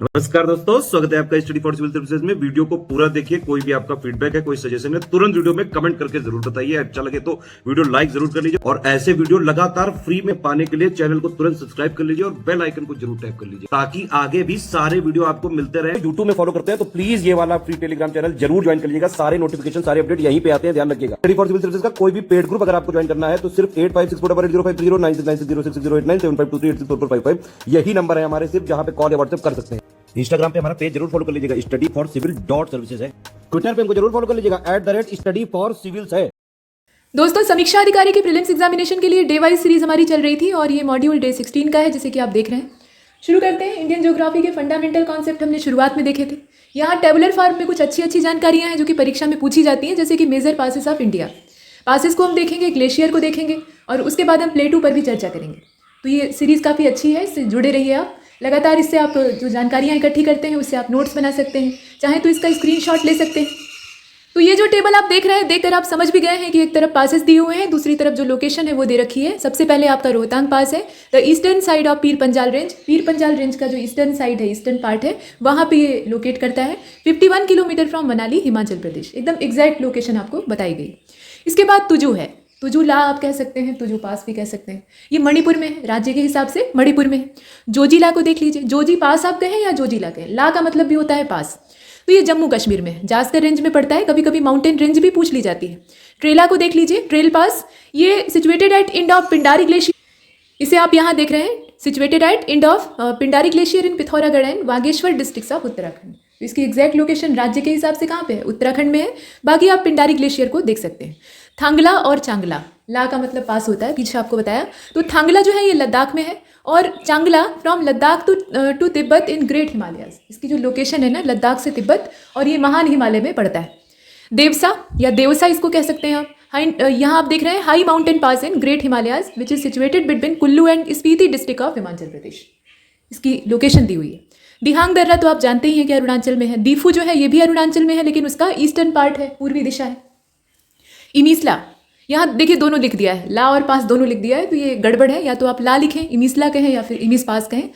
नमस्कार दोस्तों, स्वागत है आपका स्टडी फॉर सिविल सर्विसेज में। वीडियो को पूरा देखिए। कोई भी आपका फीडबैक है, कोई सजेशन है, तुरंत वीडियो में कमेंट करके जरूर बताइए। अच्छा लगे तो वीडियो लाइक जरूर कर लीजिए और ऐसे वीडियो लगातार फ्री में पाने के लिए चैनल को तुरंत सब्सक्राइब कर लीजिए और बेल आइकन को जरूर टैप कर लीजिए ताकि आगे भी सारे वीडियो आपको मिलते रहे। यूट्यूब में फॉलो करते हैं तो प्लीज ये वाला फ्री टेलीग्राम चैनल जरूर ज्वाइन कर लीजिएगा। सारे नोटिफिकेशन, सारे अपडेट यहीं पे आते हैं, ध्यान रखिएगा। स्टडी फॉर सिविल सर्विसेज का कोई भी पेड ग्रुप अगर आपको ज्वाइन करना है तो सिर्फ 856480560660897462360455 यही नंबर है हमारे, सिर्फ जहां पे कॉल या व्हाट्सएप कर सकते हैं। इंस्टाग्राम पे हमारा पेज जरूर फॉलो कर लीजिएगा, studyforcivil.services है। ट्विटर पे हमको जरूर फॉलो कर लीजिएगा, @studyforcivils है। दोस्तों, समीक्षा अधिकारी की प्रीलिम्स एग्जामिनेशन के लिए डे वाइज सीरीज हमारी चल रही थी और ये मॉड्यूल डे 16 का है, जैसे कि आप देख रहे हैं। शुरू करते हैं। इंडियन ज्योग्राफी के फंडामेंटल कॉन्सेप्ट हमने शुरुआत में देखे थे। यहाँ टेबुलर फॉर्म में कुछ अच्छी जानकारियाँ हैं जो कि परीक्षा में पूछी जाती हैं, जैसे कि major passes of India. Passes को हम देखेंगे, ग्लेशियर को देखेंगे और उसके बाद हम प्लेटू पर भी चर्चा करेंगे। तो ये सीरीज़ काफ़ी अच्छी है, इससे जुड़े रहिए आप। लगातार इससे आप जो जानकारियाँ इकट्ठी करते हैं उससे आप नोट्स बना सकते हैं, चाहे तो इसका स्क्रीनशॉट ले सकते हैं। तो ये जो टेबल आप देख रहे हैं, देखकर आप समझ भी गए हैं कि एक तरफ पासेस दिए हुए हैं, दूसरी तरफ जो लोकेशन है वो दे रखी है। सबसे पहले आपका रोहतांग पास है, the eastern side of Pir Panjal range. Pir Panjal range का जो ईस्टर्न साइड है, ईस्टर्न पार्ट है, वहाँ पे ये लोकेट करता है। 51 किलोमीटर फ्रॉम मनाली, हिमाचल प्रदेश। एकदम एग्जैक्ट लोकेशन आपको बताई गई। इसके बाद तुजू है, तुजू ला आप कह सकते हैं, तुजू पास भी कह सकते हैं। ये मणिपुर में है, राज्य के हिसाब से मणिपुर में है। जोजीला को देख लीजिए, जोजी पास आप कहें या जोजीला कहें, ला का मतलब भी होता है पास। तो ये जम्मू कश्मीर में है, जास्कर रेंज में पड़ता है। कभी कभी माउंटेन रेंज भी पूछ ली जाती है। ट्रेला को देख लीजिए, ट्रेल पास, ये situated at end of Pindari glacier. इसे आप यहाँ देख रहे हैं, situated at end of Pindari glacier in Pithoragarh and Bageshwar districts of Uttarakhand. तो इसकी एग्जैक्ट लोकेशन राज्य के हिसाब से कहाँ पे है, उत्तराखंड में है। बाकी आप पिंडारी ग्लेशियर को देख सकते हैं। थांगला और चांगला, ला का मतलब पास होता है, पीछे आपको बताया। तो थांगला जो है ये लद्दाख में है और Changla from Ladakh to Tibet in great Himalayas. इसकी जो लोकेशन है ना, लद्दाख से तिब्बत और ये महान हिमालय में पड़ता है। देवसा या देवसा इसको कह सकते हैं आप। यहाँ आप देख रहे हैं high mountain pass in great Himalayas which is situated between Kullu and Spiti district of Himachal Pradesh. इसकी लोकेशन दी हुई है। दिहांग दर्रा तो आप जानते ही हैं कि अरुणाचल में है। दीफू जो है ये भी अरुणाचल में है, लेकिन उसका ईस्टर्न पार्ट है, पूर्वी दिशा है। इमीसला, यहाँ देखिए दोनों लिख दिया है, ला और पास दोनों लिख दिया है, तो ये गड़बड़ है। या तो आप ला लिखें, इमीसला कहें, या फिर इमीस पास कहें।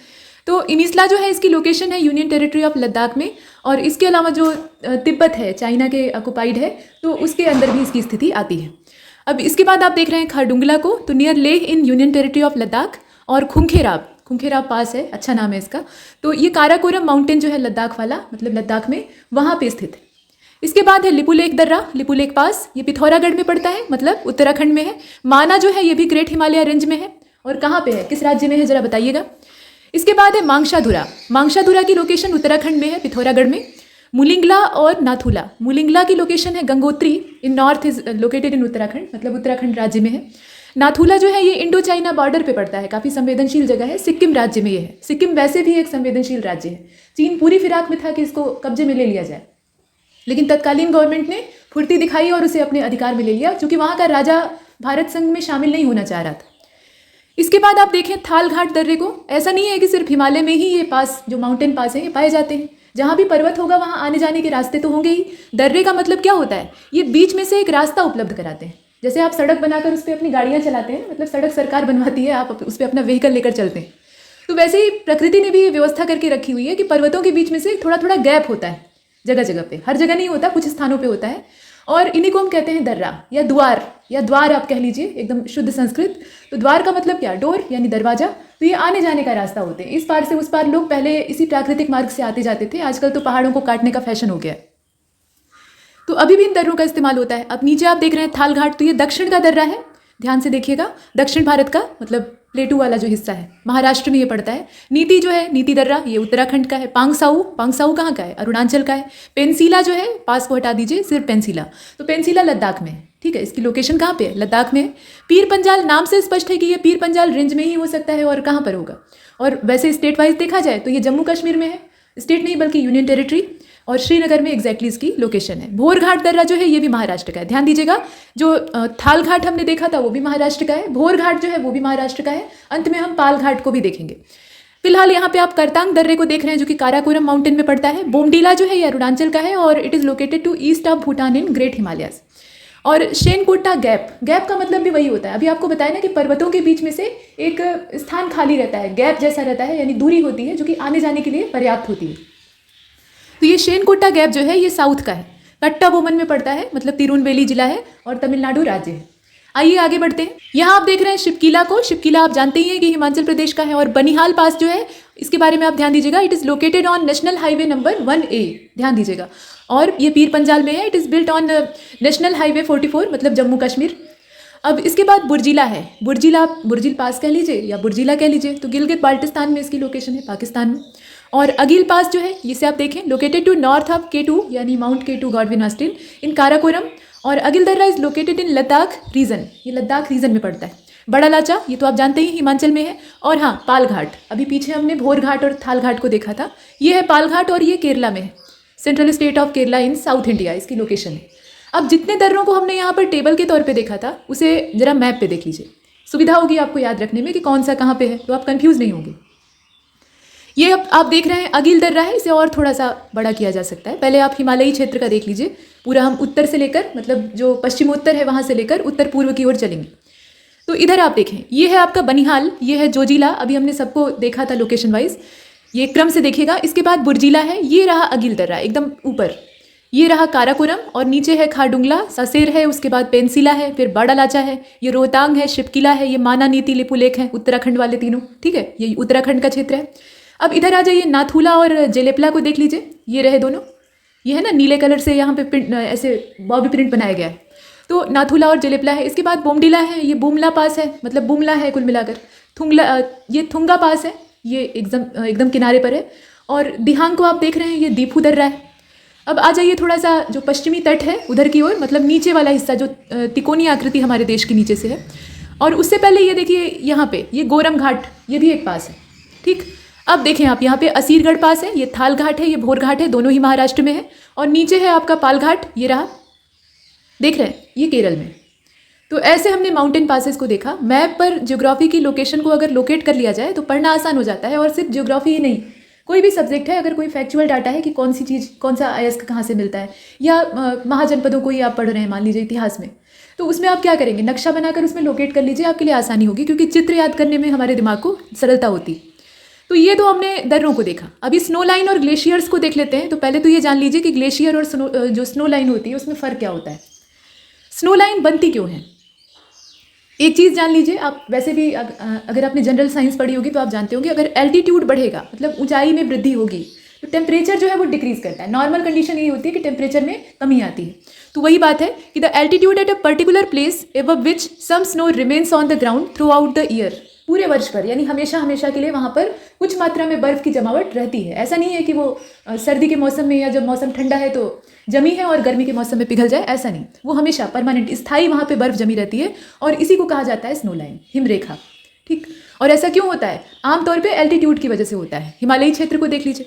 तो इमीसला जो है इसकी लोकेशन है यूनियन टेरिटरी ऑफ लद्दाख में। और इसके अलावा जो तिब्बत है, चाइना के ऑक्युपाइड है, तो उसके अंदर भी इसकी स्थिति आती है। अब इसके बाद आप देख रहे हैं खारडुंगला को, तो near Leh in union territory of Ladakh. और खुंखेराब, खुंखेराब पास है, अच्छा नाम है इसका। तो ये काराकोरम माउंटेन जो है लद्दाख वाला, मतलब लद्दाख में, वहाँ पे स्थित है। इसके बाद है लिपुलेख दर्रा, लिपुलेख पास, ये पिथौरागढ़ में पड़ता है, मतलब उत्तराखंड में है। माना जो है ये भी ग्रेट हिमालय रेंज में है। और कहाँ पे है, किस राज्य में है, जरा बताइएगा। इसके बाद है मांगशाधुरा। मांगशाधुरा की लोकेशन उत्तराखंड में है, पिथौरागढ़ में। मुलिंगला और नाथुला, मुलिंगला की लोकेशन है Gangotri in north is located in Uttarakhand, मतलब उत्तराखंड राज्य में है। नाथुला जो है ये इंडो चाइना बॉर्डर पे पड़ता है, काफ़ी संवेदनशील जगह है, सिक्किम राज्य में ये है। सिक्किम वैसे भी एक संवेदनशील राज्य है। चीन पूरी फिराक में था कि इसको कब्जे में ले लिया जाए, लेकिन तत्कालीन गवर्नमेंट ने फुर्ती दिखाई और उसे अपने अधिकार में ले लिया, क्योंकि वहाँ का राजा भारत संघ में शामिल नहीं होना चाह रहा था। इसके बाद आप देखें थाल घाट दर्रे को। ऐसा नहीं है कि सिर्फ हिमालय में ही ये पास, जो माउंटेन पास है, ये पाए जाते हैं। जहाँ भी पर्वत होगा वहाँ आने जाने के रास्ते तो होंगे ही। दर्रे का मतलब क्या होता है, ये बीच में से एक रास्ता उपलब्ध कराते हैं। जैसे आप सड़क बनाकर उस पर अपनी गाड़ियाँ चलाते हैं, मतलब सड़क सरकार बनवाती है, आप उस पर अपना व्हीकल लेकर चलते हैं। तो वैसे ही प्रकृति ने भी ये व्यवस्था करके रखी हुई है कि पर्वतों के बीच में से थोड़ा थोड़ा गैप होता है, जगह जगह पे, हर जगह नहीं होता, कुछ स्थानों पे होता है। और इन्हीं को हम कहते हैं दर्रा या द्वार, या द्वार आप कह लीजिए, एकदम शुद्ध संस्कृत। तो द्वार का मतलब क्या, डोर यानी दरवाजा। तो ये आने जाने का रास्ता होते हैं। इस पार से उस पार लोग पहले इसी प्राकृतिक मार्ग से आते जाते थे, आजकल तो पहाड़ों को काटने का फैशन हो गया है, तो अभी भी इन दर्रों का इस्तेमाल होता है। अब नीचे आप देख रहे हैं थाल घाट, तो ये दक्षिण का दर्रा है, ध्यान से देखिएगा। दक्षिण भारत का मतलब प्लेटू वाला जो हिस्सा है, महाराष्ट्र में ये पड़ता है। नीति जो है, नीति दर्रा, ये उत्तराखंड का है। पांगसाऊ, पांगसाऊ कहाँ का है, अरुणाचल का है। पेंसिला जो है, पास को हटा दीजिए, सिर्फ पेंसिला, तो पेंसिला लद्दाख में है, ठीक है। इसकी लोकेशन कहाँ पे है, लद्दाख में है। पीर पंजाल, नाम से स्पष्ट है कि ये पीर पंजाल रेंज में ही हो सकता है, और कहाँ पर होगा। और वैसे स्टेट वाइज देखा जाए तो ये जम्मू कश्मीर में है, स्टेट नहीं बल्कि यूनियन टेरिटरी। और श्रीनगर में एग्जैक्टली इसकी लोकेशन है। भोर घाट दर्रा जो है ये भी महाराष्ट्र का है, ध्यान दीजिएगा। जो थाल घाट हमने देखा था वो भी महाराष्ट्र का है, भोर घाट जो है वो भी महाराष्ट्र का है। अंत में हम पाल घाट को भी देखेंगे। फिलहाल यहाँ पे आप करतांग दर्रे को देख रहे हैं, जो कि काराकोरम माउंटेन में पड़ता है। बोमडीला जो है ये अरुणाचल का है और it is located to east of Bhutan in great Himalayas. और शेनकोटा गैप, गैप का मतलब भी वही होता है, अभी आपको बताया ना कि पर्वतों के बीच में से एक स्थान खाली रहता है, गैप जैसा रहता है, यानी दूरी होती है जो कि आने जाने के लिए पर्याप्त होती है। तो ये शेनकोटा गैप जो है ये साउथ का है, कट्टाबोमन में पड़ता है, मतलब तिरुनेलवेली जिला है और तमिलनाडु राज्य है। आइए आगे बढ़ते हैं। यहाँ आप देख रहे हैं शिवकिला को, शिवकिला आप जानते ही हैं कि हिमाचल प्रदेश का है। और बनिहाल पास जो है इसके बारे में आप ध्यान दीजिएगा, it is located on national highway number 1A, ध्यान दीजिएगा। और ये पीर पंजाल में है, it is built on national highway 44, मतलब जम्मू कश्मीर। अब इसके बाद बुर्जिला है, बुर्जिला आप बुर्जिल पास कह लीजिए या बुर्जिला कह लीजिए, तो गिलगित बाल्टिस्तान में इसकी लोकेशन है, पाकिस्तान में। और अगिल पास जो है इसे आप देखें, located to north of K2 यानी माउंट K2 गॉडविन ऑस्टिन इन काराकोरम। और अगिल दर्रा is located in Ladakh reason, ये लद्दाख रीजन में पड़ता है। बड़ा लाचा ये तो आप जानते ही हिमाचल में है। और हाँ, पाल घाट, अभी पीछे हमने भोर घाट और थाल घाट को देखा था, ये है पाल घाट और ये केरला में है, central state of Kerala in south India इसकी लोकेशन है। अब जितने दर्रों को हमने यहाँ पर टेबल के तौर पे देखा था उसे जरा मैप पे देख लीजिए, सुविधा होगी आपको याद रखने में कि कौन सा कहाँ पे है, तो आप कंफ्यूज नहीं होंगे। ये अब आप देख रहे हैं अगिल दर्रा है, इसे और थोड़ा सा बड़ा किया जा सकता है। पहले आप हिमालयी क्षेत्र का देख लीजिए, पूरा हम उत्तर से लेकर, मतलब जो पश्चिमोत्तर है वहाँ से लेकर उत्तर पूर्व की ओर चलेंगे। तो इधर आप देखें, ये है आपका बनिहाल, ये है जोजिला, अभी हमने सबको देखा था लोकेशन वाइज, ये क्रम से देखिएगा। इसके बाद बुर्जिला है, ये रहा अगिल दर्रा एकदम ऊपर, ये रहा काराकोरम और नीचे है खारडुंगला, सासेर है, उसके बाद पेंसिला है, फिर बड़ा लाचा है, ये रोहतांग है, शिवकिला है, ये माना नीति लिपुलेख है, उत्तराखंड वाले तीनों, ठीक है, ये उत्तराखंड का क्षेत्र है। अब इधर आ जाइए, नाथुला और जेलेपला को देख लीजिए, ये रहे दोनों, ये है ना नीले कलर से यहाँ पे प्रिंट, ऐसे बॉबी प्रिंट बनाया गया है, तो नाथुला और जेलेपला है। इसके बाद बोमडिला है, ये बुमला पास है, मतलब बुमला है कुल मिलाकर। थुंगला, ये थुंगा पास है, ये एकदम किनारे पर है। और दिहांग को आप देख रहे हैं, ये दीपू दर्रा है। अब आ जाइए थोड़ा सा जो पश्चिमी तट है उधर की ओर, मतलब नीचे वाला हिस्सा जो तिकोनी आकृति हमारे देश के नीचे से है। और उससे पहले ये देखिए यहाँ पे ये गोरम घाट, ये भी एक पास है, ठीक। अब देखें आप यहाँ पे असीरगढ़ पास है, ये थाल घाट है, ये भोर घाट है, दोनों ही महाराष्ट्र में है। और नीचे है आपका पाल घाट, ये रहा, देख रहे हैं, ये केरल में। तो ऐसे हमने माउंटेन पासेस को देखा। मैप पर ज्योग्राफी की लोकेशन को अगर लोकेट कर लिया जाए तो पढ़ना आसान हो जाता है। और सिर्फ ज्योग्राफी ही नहीं, कोई भी सब्जेक्ट है, अगर कोई फैक्चुअल डाटा है कि कौन सी चीज़, कौन सा अयस्क कहाँ से मिलता है, या महाजनपदों को ही आप पढ़ रहे हैं मान लीजिए इतिहास में, तो उसमें आप क्या करेंगे, नक्शा बनाकर उसमें लोकेट कर लीजिए, आपके लिए आसानी होगी, क्योंकि चित्र याद करने में हमारे दिमाग को सरलता होती। तो ये तो हमने दर्रों को देखा। अभी स्नो लाइन और ग्लेशियर्स को देख लेते हैं। तो पहले तो ये जान लीजिए कि ग्लेशियर और जो स्नो लाइन होती है उसमें फ़र्क क्या होता है, स्नो लाइन बनती क्यों है। एक चीज़ जान लीजिए आप, वैसे भी अगर आपने जनरल साइंस पढ़ी होगी तो आप जानते होंगे, अगर एल्टीट्यूड बढ़ेगा मतलब ऊंचाई में वृद्धि होगी तो टेम्परेचर जो है वो डिक्रीज करता है। नॉर्मल कंडीशन ये होती है कि टेम्परेचर में कमी आती है। तो वही बात है कि the altitude at a particular place above which some snow remains on the ground throughout the year, पूरे वर्ष भर, यानी हमेशा हमेशा के लिए वहाँ पर कुछ मात्रा में बर्फ़ की जमावट रहती है। ऐसा नहीं है कि वो सर्दी के मौसम में या जब मौसम ठंडा है तो जमी है और गर्मी के मौसम में पिघल जाए, ऐसा नहीं। वो हमेशा परमानेंट स्थायी वहाँ पे बर्फ़ जमी रहती है और इसी को कहा जाता है स्नो लाइन, हिमरेखा, ठीक। और ऐसा क्यों होता है, आमतौर पे एल्टीट्यूड की वजह से होता है। हिमालयी क्षेत्र को देख लीजिए।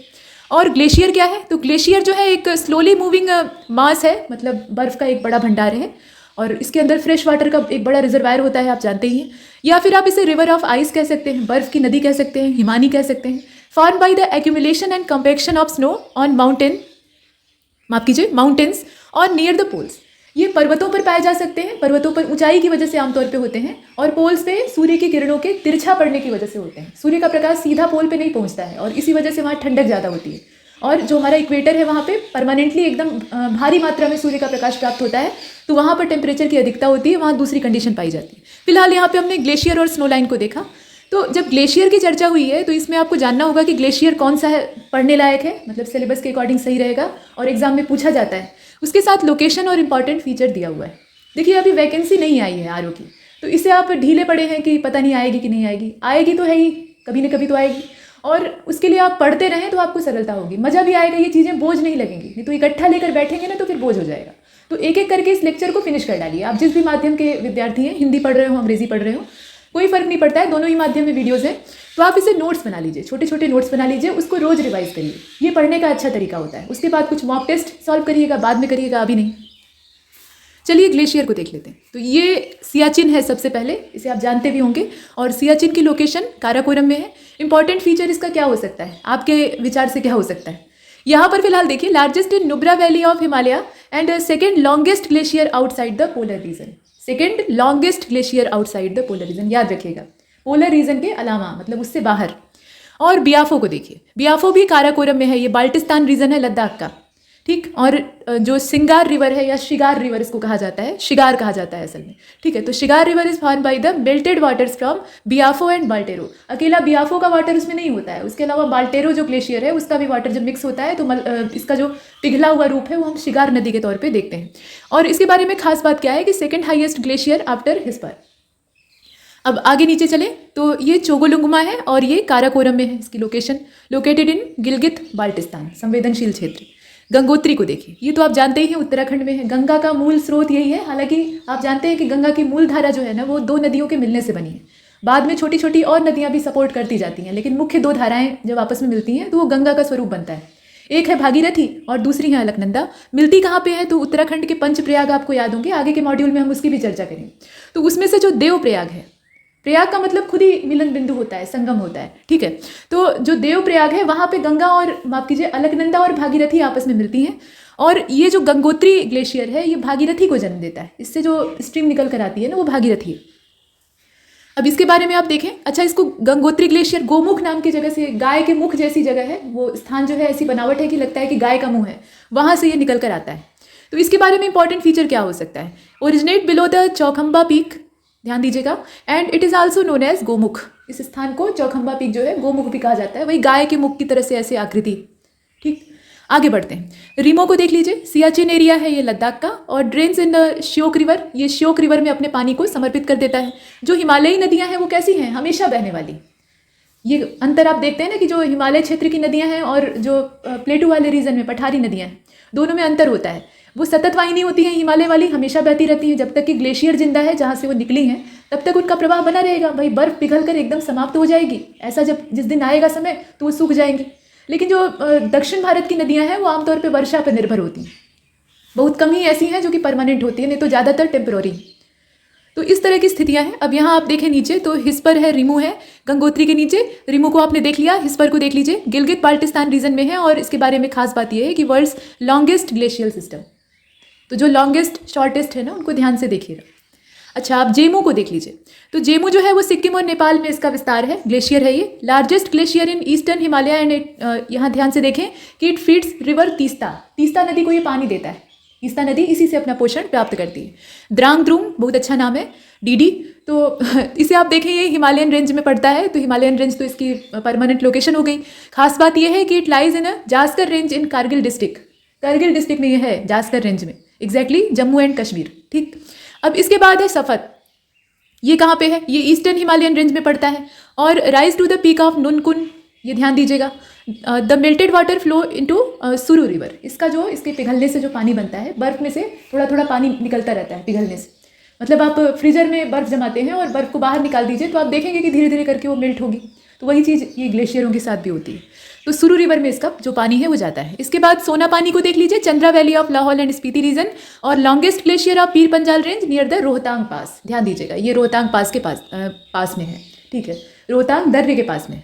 और ग्लेशियर क्या है, तो ग्लेशियर जो है एक स्लोली मूविंग मास है, मतलब बर्फ़ का एक बड़ा भंडार है और इसके अंदर फ्रेश वाटर का एक बड़ा रिजर्वायर होता है, आप जानते ही हैं। या फिर आप इसे रिवर ऑफ आइस कह सकते हैं, बर्फ़ की नदी कह सकते हैं, हिमानी कह सकते हैं। Form by the accumulation and compaction of snow on mountains और नियर द पोल्स। ये पर्वतों पर पाए जा सकते हैं, पर्वतों पर ऊंचाई की वजह से आमतौर पे होते हैं, और पोल्स पे सूर्य की किरणों के तिरछा पड़ने की वजह से होते हैं। सूर्य का प्रकाश सीधा पोल पे नहीं पहुंचता है और इसी वजह से वहाँ ठंडक ज़्यादा होती है। और जो हमारा इक्वेटर है वहाँ पे परमानेंटली एकदम भारी मात्रा में सूर्य का प्रकाश प्राप्त होता है, तो वहाँ पर टेम्परेचर की अधिकता होती है, वहाँ दूसरी कंडीशन पाई जाती है। फिलहाल यहाँ पे हमने ग्लेशियर और स्नो लाइन को देखा। तो जब ग्लेशियर की चर्चा हुई है तो इसमें आपको जानना होगा कि ग्लेशियर कौन सा है, पढ़ने लायक है, मतलब सिलेबस के अकॉर्डिंग सही रहेगा और एग्जाम में पूछा जाता है। उसके साथ लोकेशन और इंपॉर्टेंट फीचर दिया हुआ है। देखिए अभी वैकेंसी नहीं आई है आरओ की, तो इसे आप ढीले पड़े हैं कि पता नहीं आएगी कि नहीं आएगी। आएगी तो है ही, कभी न कभी तो आएगी, और उसके लिए आप पढ़ते रहें तो आपको सरलता होगी, मज़ा भी आएगा, ये चीज़ें बोझ नहीं लगेंगी। नहीं तो इकट्ठा लेकर बैठेंगे ना तो फिर बोझ हो जाएगा। तो एक एक करके इस लेक्चर को फिनिश कर डालिए। आप जिस भी माध्यम के विद्यार्थी हैं, हिंदी पढ़ रहे हो, अंग्रेजी पढ़ रहे हो, कोई फ़र्क नहीं पड़ता है, दोनों ही माध्यम में वीडियोज़ हैं। तो आप इसे नोट्स बना लीजिए, छोटे छोटे नोट्स बना लीजिए, उसको रोज़ रिवाइज करिए। ये पढ़ने का अच्छा तरीका होता है। उसके बाद कुछ मॉक टेस्ट सॉल्व करिएगा, बाद में करिएगा, अभी नहीं। चलिए ग्लेशियर को देख लेते हैं। तो ये सियाचिन है सबसे पहले, इसे आप जानते भी होंगे, और सियाचिन की लोकेशन काराकोरम में है। इंपॉर्टेंट फीचर इसका क्या हो सकता है, आपके विचार से क्या हो सकता है। यहाँ पर फिलहाल देखिए, largest in Nubra valley of Himalaya and second longest glacier outside the polar region. Second longest glacier outside the polar region, याद रखिएगा, पोलर रीजन के अलावा मतलब उससे बाहर। और बियाफो को देखिए, बियाफो भी काराकोरम में है, ये बाल्टिस्तान रीजन है लद्दाख का, ठीक। और जो सिंगार रिवर है या शिगार रिवर इसको कहा जाता है, शिगार कहा जाता है असल में, ठीक है। तो Shigar river is form by the melted waters from Biafo and Baltoro. अकेला बियाफो का वाटर उसमें नहीं होता है, उसके अलावा बाल्टेरो जो ग्लेशियर है उसका भी वाटर जब मिक्स होता है तो इसका जो पिघला हुआ रूप है वो हम शिगार नदी के तौर पर देखते हैं। और इसके बारे में खास बात क्या है कि second highest glacier after hispa. अब आगे नीचे चले तो ये चोगोलुंगमा है और ये काराकोरम में है, इसकी location located in Gilgit Baltistan, संवेदनशील क्षेत्र। गंगोत्री को देखिए, ये तो आप जानते ही हैं उत्तराखंड में है, गंगा का मूल स्रोत यही है। हालांकि आप जानते हैं कि गंगा की मूल धारा जो है ना वो 2 नदियों के मिलने से बनी है, बाद में छोटी छोटी और नदियाँ भी सपोर्ट करती जाती हैं, लेकिन मुख्य 2 धाराएं जब आपस में मिलती हैं तो वो गंगा का स्वरूप बनता है। एक है भागीरथी और दूसरी है अलकनंदा। मिलती कहाँ पे है तो उत्तराखंड के पंचप्रयाग आपको याद होंगे, आगे के मॉड्यूल में हम उसकी भी चर्चा करेंगे। तो उसमें से जो देवप्रयाग है, प्रयाग का मतलब खुद ही मिलन बिंदु होता है, संगम होता है, ठीक है। तो जो देवप्रयाग है वहाँ पे गंगा और माफ कीजिए अलकनंदा और भागीरथी आपस में मिलती हैं। और ये जो गंगोत्री ग्लेशियर है ये भागीरथी को जन्म देता है, इससे जो स्ट्रीम निकल कर आती है ना वो भागीरथी है। अब इसके बारे में आप देखें, अच्छा इसको गंगोत्री ग्लेशियर गोमुख नाम की जगह से, गाय के मुख जैसी जगह है, वो स्थान जो है ऐसी बनावट है कि लगता है कि गाय का मुंह है, वहाँ से ये निकल कर आता है। तो इसके बारे में इंपॉर्टेंट फीचर क्या हो सकता है, originate below the Chaukhamba peak, ध्यान दीजिएगा, and it is also known as Gomukh. इस स्थान को चौखंबा पीक जो है गोमुख भी कहा जाता है, वही गाय के मुख की तरह से ऐसे आकृति, ठीक। आगे बढ़ते हैं, रिमो को देख लीजिए, सियाचिन एरिया है ये लद्दाख का, और drains in the Shyok river, ये श्योक रिवर में अपने पानी को समर्पित कर देता है। जो हिमालयी नदियाँ हैं वो कैसी हैं, हमेशा बहने वाली। ये अंतर आप देखते हैं ना कि जो हिमालय क्षेत्र की नदियाँ हैं और जो प्लेटू वाले रीजन में पठारी नदियाँ हैं, दोनों में अंतर होता है। वो सतत वाहिनी होती हैं, हिमालय वाली हमेशा बहती रहती हैं, जब तक कि ग्लेशियर जिंदा है जहाँ से वो निकली हैं तब तक उनका प्रवाह बना रहेगा। भाई बर्फ पिघल कर एकदम समाप्त हो जाएगी, ऐसा जिस दिन आएगा समय तो वो सूख जाएंगी। लेकिन जो दक्षिण भारत की नदियाँ हैं वो आमतौर पर वर्षा पर निर्भर होती हैं, बहुत कम ही ऐसी हैं जो कि परमानेंट होती हैं, नहीं तो ज़्यादातर टेम्पररी। तो इस तरह की स्थितियां हैं। अब यहाँ आप देखें नीचे तो हिस्पर है, रिमू है, गंगोत्री के नीचे रिमू को आपने देख लिया, हिस्पर को देख लीजिए, गिलगित बाल्टिस्तान रीजन में है। और इसके बारे में खास बात यह है कि वर्ल्ड्स लॉन्गेस्ट ग्लेशियल सिस्टम, तो जो लॉन्गेस्ट शॉर्टेस्ट है ना उनको ध्यान से देखिएगा। अच्छा आप जेमू को देख लीजिए, तो जेमू जो है वो सिक्किम और नेपाल में इसका विस्तार है, ग्लेशियर है ये, largest glacier in eastern Himalaya. And यहाँ ध्यान से देखें कि it feeds river Teesta, Teesta नदी को ये पानी देता है, तीस्ता नदी इसी से अपना पोषण प्राप्त करती है। द्रांग द्रुंग बहुत अच्छा नाम है, डीडी, तो इसे आप देखें ये हिमालयन रेंज में पड़ता है, तो हिमालयन रेंज तो इसकी परमानेंट लोकेशन हो गई। खास बात यह है कि it lies in a Zanskar range in Kargil district, Kargil district में यह है, जास्कर रेंज में, एग्जैक्टली जम्मू एंड कश्मीर, ठीक। अब इसके बाद है सफत, ये कहाँ पे है, ये ईस्टर्न हिमालयन रेंज में पड़ता है। और rise to the peak of Nunkun, ये ध्यान दीजिएगा, the melted water flow into Suru river, इसका जो इसके पिघलने से जो पानी बनता है, बर्फ में से थोड़ा थोड़ा पानी निकलता रहता है पिघलने से, मतलब आप फ्रीजर में बर्फ जमाते हैं और बर्फ को बाहर निकाल दीजिए तो आप देखेंगे कि धीरे धीरे करके वो मेल्ट होगी, तो वही चीज़ ये ग्लेशियरों के साथ भी होती है। तो सुरु रिवर में इसका जो पानी है वो जाता है। इसके बाद सोना पानी को देख लीजिए, Chandra valley of Lahaul and Spiti region, और longest glacier of Pir Panjal range near the Rohtang pass, ध्यान दीजिएगा ये रोहतांग पास के पास में है, ठीक है, रोहतांग दर्रे के पास में।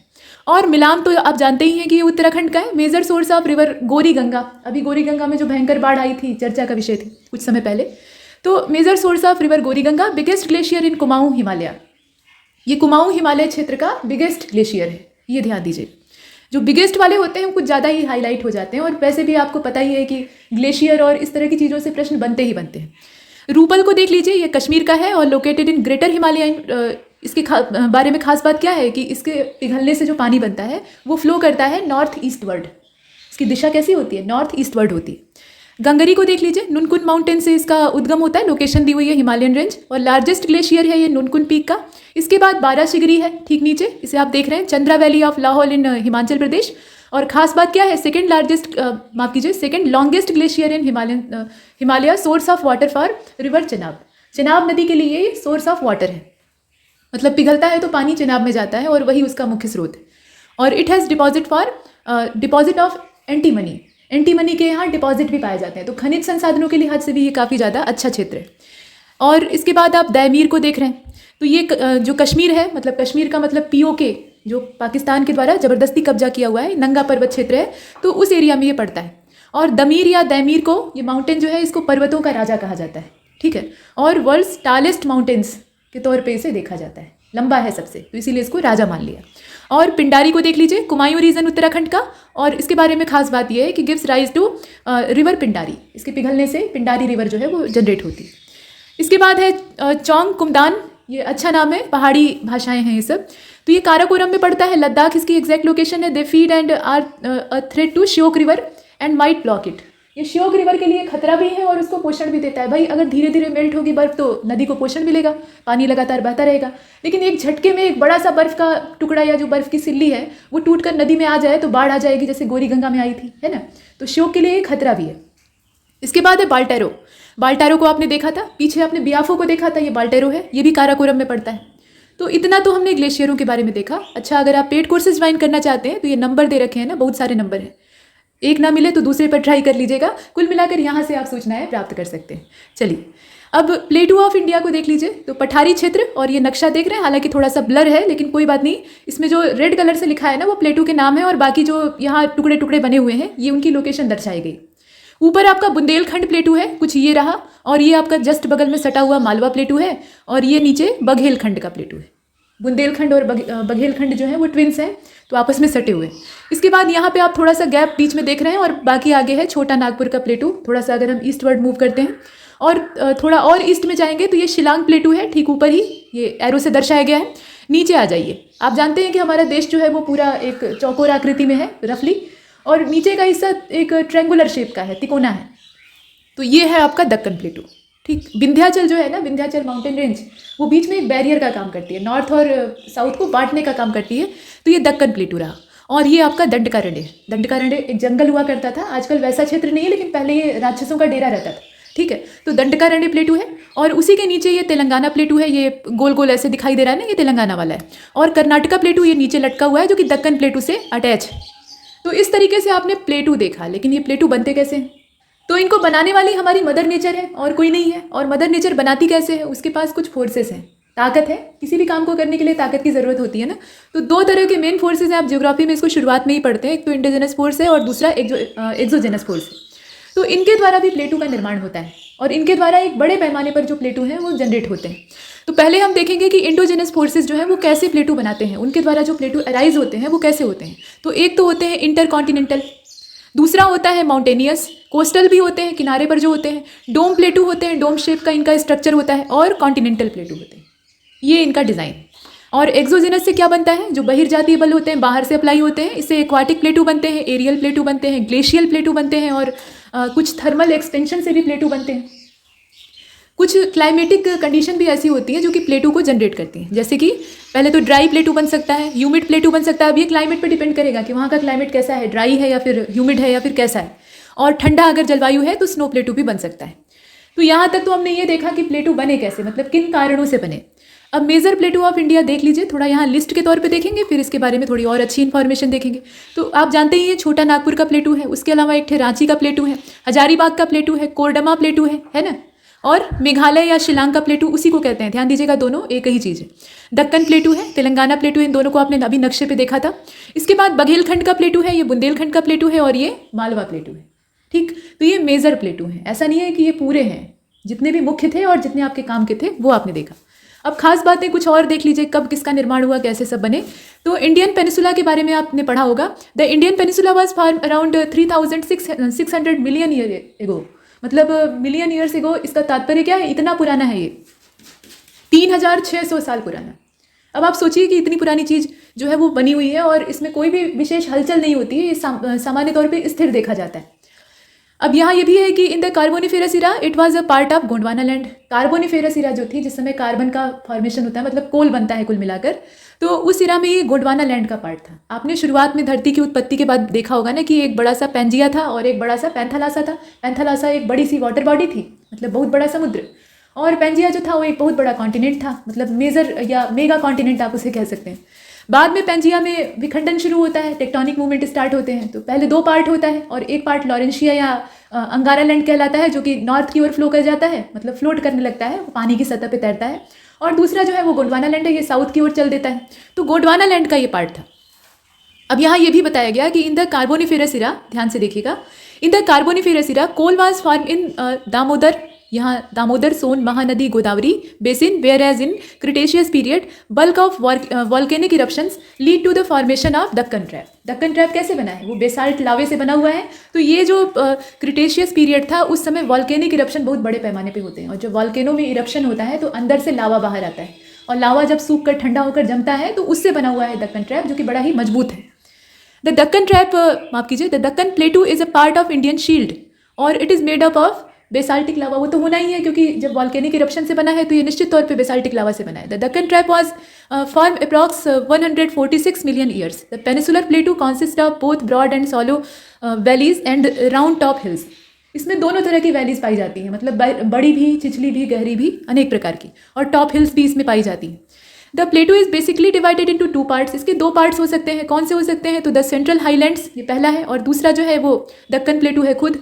और मिलाम तो आप जानते ही हैं कि ये उत्तराखंड का है। मेजर सोर्स ऑफ रिवर गोरी गंगा, अभी गोरी गंगा में जो भयंकर बाढ़ आई थी, चर्चा का विषय थी कुछ समय पहले, तो मेजर सोर्स ऑफ रिवर गोरी गंगा, बिगेस्ट ग्लेशियर इन कुमाऊं हिमालय, ये कुमाऊं हिमालय क्षेत्र का बिगेस्ट ग्लेशियर है, ये ध्यान दीजिए। जो बिगेस्ट वाले होते हैं वो कुछ ज़्यादा ही हाईलाइट हो जाते हैं, और वैसे भी आपको पता ही है कि ग्लेशियर और इस तरह की चीज़ों से प्रश्न बनते ही बनते हैं। रूपल को देख लीजिए, ये कश्मीर का है और लोकेटेड इन ग्रेटर हिमालय। इसके बारे में खास बात क्या है कि इसके पिघलने से जो पानी बनता है वो फ्लो करता है नॉर्थ ईस्टवर्ड, इसकी दिशा कैसी होती है, नॉर्थ ईस्टवर्ड होती है। गंगरी को देख लीजिए, नुनकुन माउंटेन से इसका उद्गम होता है, लोकेशन दी हुई है हिमालयन रेंज, और लार्जेस्ट ग्लेशियर है ये नुनकुन पीक का। इसके बाद बाराशिगरी है ठीक नीचे, इसे आप देख रहे हैं, चंद्रा वैली ऑफ लाहौल इन हिमाचल प्रदेश। और खास बात क्या है, सेकंड लार्जेस्ट माफ कीजिए second longest glacier in Himalaya, source of water for river Chenab, Chenab नदी के लिए ये सोर्स ऑफ वाटर है, मतलब पिघलता है तो पानी चेनाब में जाता है और वही उसका मुख्य स्रोत है। और it has deposit of antimony, antimony के यहाँ डिपॉजिट भी पाए जाते हैं, तो खनिज संसाधनों के लिहाज से भी ये काफ़ी ज़्यादा अच्छा क्षेत्र है। और इसके बाद आप दैमीर को देख रहे हैं, तो ये जो कश्मीर है, मतलब कश्मीर का मतलब POK, जो पाकिस्तान के द्वारा ज़बरदस्ती कब्जा किया हुआ है, नंगा पर्वत क्षेत्र है, तो उस एरिया में ये पड़ता है। और दमीर या दैमीर को, ये माउंटेन जो है इसको पर्वतों का राजा कहा जाता है, ठीक है। और वर्ल्ड्स टालेस्ट माउंटेन्स के तौर पे इसे देखा जाता है, लंबा है सबसे, तो इसीलिए इसको राजा मान लिया। और पिंडारी को देख लीजिए, कुमायूं रीजन उत्तराखंड का, और इसके बारे में खास बात यह है कि gives rise to river Pindari, इसके पिघलने से पिंडारी रिवर जो है वो जनरेट होती है। इसके बाद है चौंग कुमदान, ये अच्छा नाम है, पहाड़ी भाषाएं हैं ये सब। तो ये काराकोरम में पड़ता है, लद्दाख इसकी एग्जैक्ट लोकेशन है। They feed and are a threat to Shyok river and might block it. ये श्योक रिवर के लिए खतरा भी है और उसको पोषण भी देता है। भाई अगर धीरे धीरे मेल्ट होगी बर्फ तो नदी को पोषण मिलेगा, पानी लगातार बहता रहेगा। लेकिन एक झटके में एक बड़ा सा बर्फ का टुकड़ा या जो बर्फ की सिल्ली है वो टूटकर नदी में आ जाए तो बाढ़ आ जाएगी, जैसे गौरी गंगा में आई थी, है ना। तो श्योक के लिए एक खतरा भी है। इसके बाद है बाल्टेरो। बाल्टेरो को आपने देखा था, पीछे आपने बियाफो को देखा था, ये बाल्टेरो है, ये भी काराकोरम में पड़ता है। तो इतना तो हमने ग्लेशियरों के बारे में देखा। अच्छा, अगर आप पेड कोर्सेज ज्वाइन करना चाहते हैं तो ये नंबर दे रखे हैं ना, बहुत सारे नंबर हैं, एक ना मिले तो दूसरे पर ट्राई कर लीजिएगा। कुल मिलाकर यहाँ से आप सूचनाएं प्राप्त कर सकते हैं। चलिए अब प्लेटू ऑफ इंडिया को देख लीजिए। तो पठारी क्षेत्र, और ये नक्शा देख रहे हैं, हालांकि थोड़ा सा ब्लर है लेकिन कोई बात नहीं। इसमें जो रेड कलर से लिखा है ना वो प्लेटू के नाम है, और बाकी जो यहाँ टुकड़े टुकड़े बने हुए हैं ये उनकी लोकेशन दर्शाई गई। ऊपर आपका बुंदेलखंड प्लेटू है, कुछ ये रहा, और ये आपका जस्ट बगल में सटा हुआ मालवा प्लेटू है, और ये नीचे बघेलखंड का प्लेटू है। बुंदेलखंड और बघेलखंड जो है वो ट्विंस हैं, तो आपस में सटे हुए। इसके बाद यहाँ पे आप थोड़ा सा गैप बीच में देख रहे हैं, और बाकी आगे है छोटा नागपुर का प्लेटू। थोड़ा सा अगर हम ईस्टवर्ड मूव करते हैं और थोड़ा और ईस्ट में जाएंगे तो ये शिलांग प्लेटू है, ठीक ऊपर ही, ये एरो से दर्शाया गया है। नीचे आ जाइए, आप जानते हैं कि हमारा देश जो है वो पूरा एक चौकोर आकृति में है रफली, और नीचे का हिस्सा एक ट्रेंगुलर शेप का है, तिकोना है। तो ये है आपका दक्कन प्लेटू, ठीक। विंध्याचल जो है ना, विंध्याचल माउंटेन रेंज, वो बीच में एक बैरियर का काम करती है, नॉर्थ और साउथ को बांटने का काम करती है। तो ये दक्कन प्लेटू रहा। और ये आपका दंडकारण्य। दंडकारण्य एक जंगल हुआ करता था, आजकल वैसा क्षेत्र नहीं है, लेकिन पहले ये राक्षसों का डेरा रहता था, ठीक है। तो दंडकारण्य प्लेटू है, और उसी के नीचे ये तेलंगाना प्लेटू है, ये गोल गोल ऐसे दिखाई दे रहा है ना, ये तेलंगाना वाला है। और कर्नाटका प्लेटू ये नीचे लटका हुआ है, जो कि दक्कन प्लेटू से अटैच है। तो इस तरीके से आपने प्लेटू देखा, लेकिन ये प्लेटू बनते कैसे हैं? तो इनको बनाने वाली हमारी मदर नेचर है और कोई नहीं है। और मदर नेचर बनाती कैसे है? उसके पास कुछ फोर्सेस हैं, ताकत है। किसी भी काम को करने के लिए ताकत की ज़रूरत होती है ना। तो दो तरह के मेन फोर्सेस हैं, आप ज्योग्राफी में इसको शुरुआत में ही पढ़ते हैं। एक तो इंडोजेनस फोर्स है और दूसरा एक्सोजेनस फोर्स है। तो इनके द्वारा भी प्लेटू का निर्माण होता है, और इनके द्वारा एक बड़े पैमाने पर जो प्लेटू हैं वो जनरेट होते हैं। तो पहले हम देखेंगे कि इंडोजेनस फोर्सेस जो है वो कैसे प्लेटू बनाते हैं, उनके द्वारा जो प्लेटू अराइज होते हैं वो कैसे होते हैं। तो एक तो होते हैं इंटरकॉन्टिनेंटल, दूसरा होता है माउंटेनियस, कोस्टल भी होते हैं, किनारे पर जो होते हैं। डोम प्लेटू होते हैं, डोम शेप का इनका स्ट्रक्चर होता है, और कॉन्टिनेंटल प्लेटू होते हैं, ये इनका डिज़ाइन। और एक्सोजेनस से क्या बनता है? जो बहिर्जातीय बल होते हैं, बाहर से अप्लाई होते हैं, इससे एक्वाटिक प्लेटू बनते हैं, एरियल प्लेटू बनते हैं, ग्लेशियल प्लेटू बनते हैं, और कुछ थर्मल एक्सटेंशन से भी प्लेटू बनते हैं। कुछ क्लाइमेटिक कंडीशन भी ऐसी होती हैं जो कि प्लेटू को जनरेट करती हैं। जैसे कि पहले तो ड्राई प्लेटू बन सकता है, ह्यूमिड प्लेटू बन सकता है। अब ये क्लाइमेट पे डिपेंड करेगा कि वहाँ का क्लाइमेट कैसा है, ड्राई है या फिर ह्यूमिड है या फिर कैसा है। और ठंडा अगर जलवायु है तो स्नो प्लेटू भी बन सकता है। तो यहाँ तक तो हमने ये देखा कि प्लेटू बने कैसे, मतलब किन कारणों से बने। अब मेजर प्लेटू ऑफ इंडिया देख लीजिए, थोड़ा यहाँ लिस्ट के तौर पे देखेंगे, फिर इसके बारे में थोड़ी और अच्छी इन्फॉर्मेशन देखेंगे। तो आप जानते ही ये छोटा नागपुर का प्लेटू है, उसके अलावा एक रांची का प्लेटू है, हजारीबाग का प्लेटू है, कोरडमा प्लेटू है ना, और मेघालय या शिलांग का प्लेटू उसी को कहते हैं। ध्यान दीजिएगा, दोनों एक ही चीज़ है। दक्कन प्लेटू है, तेलंगाना प्लेटू है, इन दोनों को आपने अभी नक्शे पे देखा था। इसके बाद बघेलखंड का प्लेटू है, ये बुंदेलखंड का प्लेटू है, और ये मालवा प्लेटू है, ठीक। तो ये मेजर प्लेटू हैं, ऐसा नहीं है कि ये पूरे हैं। जितने भी मुख्य थे और जितने आपके काम के थे वो आपने देखा। अब खास बातें कुछ और देख लीजिए, कब किसका निर्माण हुआ, कैसे सब बने। तो इंडियन पेनिसुला के बारे में आपने पढ़ा होगा। The Indian peninsula was form around 3600 million year ago, मतलब मिलियन ईयर्स एगो। इसका तात्पर्य क्या है? इतना पुराना है ये, 3600 साल पुराना। अब आप सोचिए कि इतनी पुरानी चीज़ जो है वो बनी हुई है और इसमें कोई भी विशेष हलचल नहीं होती है, ये सामान्य तौर पे स्थिर देखा जाता है। अब यहाँ ये भी है कि in the carboniferous era it was a part of Gondwana land. Carboniferous era जो थी, जिस समय कार्बन का फॉर्मेशन होता है, मतलब कोल बनता है कुल मिलाकर, तो उस इरा में ये गोंडवाना लैंड का पार्ट था। आपने शुरुआत में धरती की उत्पत्ति के बाद देखा होगा ना कि एक बड़ा सा पेंजिया था और एक बड़ा सा पैंथालासा था। पैंथालासा एक बड़ी सी वाटर बॉडी थी, मतलब बहुत बड़ा समुद्र, और पेंजिया जो था वो एक बहुत बड़ा कॉन्टिनेंट था, मतलब मेजर या मेगा कॉन्टिनेंट आप उसे कह सकते हैं। बाद में पेंजिया में विखंडन शुरू होता है, टेक्टोनिक मूवमेंट स्टार्ट होते हैं। तो पहले दो पार्ट होता है, और एक पार्ट लॉरेंशिया या अंगारा लैंड कहलाता है, जो कि नॉर्थ की ओर फ्लो कर जाता है, मतलब फ्लोट करने लगता है, पानी की सतह पे तैरता है। और दूसरा जो है वो गोंडवाना लैंड है, ये साउथ की ओर चल देता है। तो गोंडवाना लैंड का ये पार्ट था। अब यहाँ ये भी बताया गया कि इन द कार्बोनिफेरस इरा, ध्यान से देखिएगा, in the carboniferous era coal was form in Damodar, यहाँ Damodar Son Mahanadi Godavari basin, where as in cretaceous period bulk of volcanic eruptions lead to the formation of Deccan trap. Deccan trap कैसे बना है? वो बेसाल्ट लावे से बना हुआ है। तो ये जो क्रिटेशियस पीरियड था उस समय वॉल्केनिक इरप्शन बहुत बड़े पैमाने पे होते हैं, और जब वॉल्केनो में इरप्शन होता है तो अंदर से लावा बाहर आता है, और लावा जब सूख कर ठंडा होकर जमता है तो उससे बना हुआ है दक्कन ट्रैप, जो कि बड़ा ही मजबूत है। द दक्कन ट्रैप, माफ कीजिए, the Deccan plateau is a part of Indian shield और it is made up of basaltic lava. वो तो होना ही है, क्योंकि जब वॉल्केनिक इरप्शन से बना है तो ये निश्चित तौर पे बेसाल्टिक लावा से बना है। The Deccan trap was form approx 146 million years. The peninsular plateau consist of both broad and shallow valleys and round top hills. इसमें दोनों तरह की वैलीज पाई जाती हैं, मतलब बड़ी भी, चिचली भी, गहरी भी, अनेक प्रकार की, और टॉप हिल्स भी इसमें पाई जाती हैं। The प्लेटू is basically divided into 2 parts. इसके 2 पार्ट्स हो सकते हैं। कौन से हो सकते हैं? तो द सेंट्रल हाईलैंड्स, ये पहला है, और दूसरा जो है वो दक्कन प्लेटू है खुद।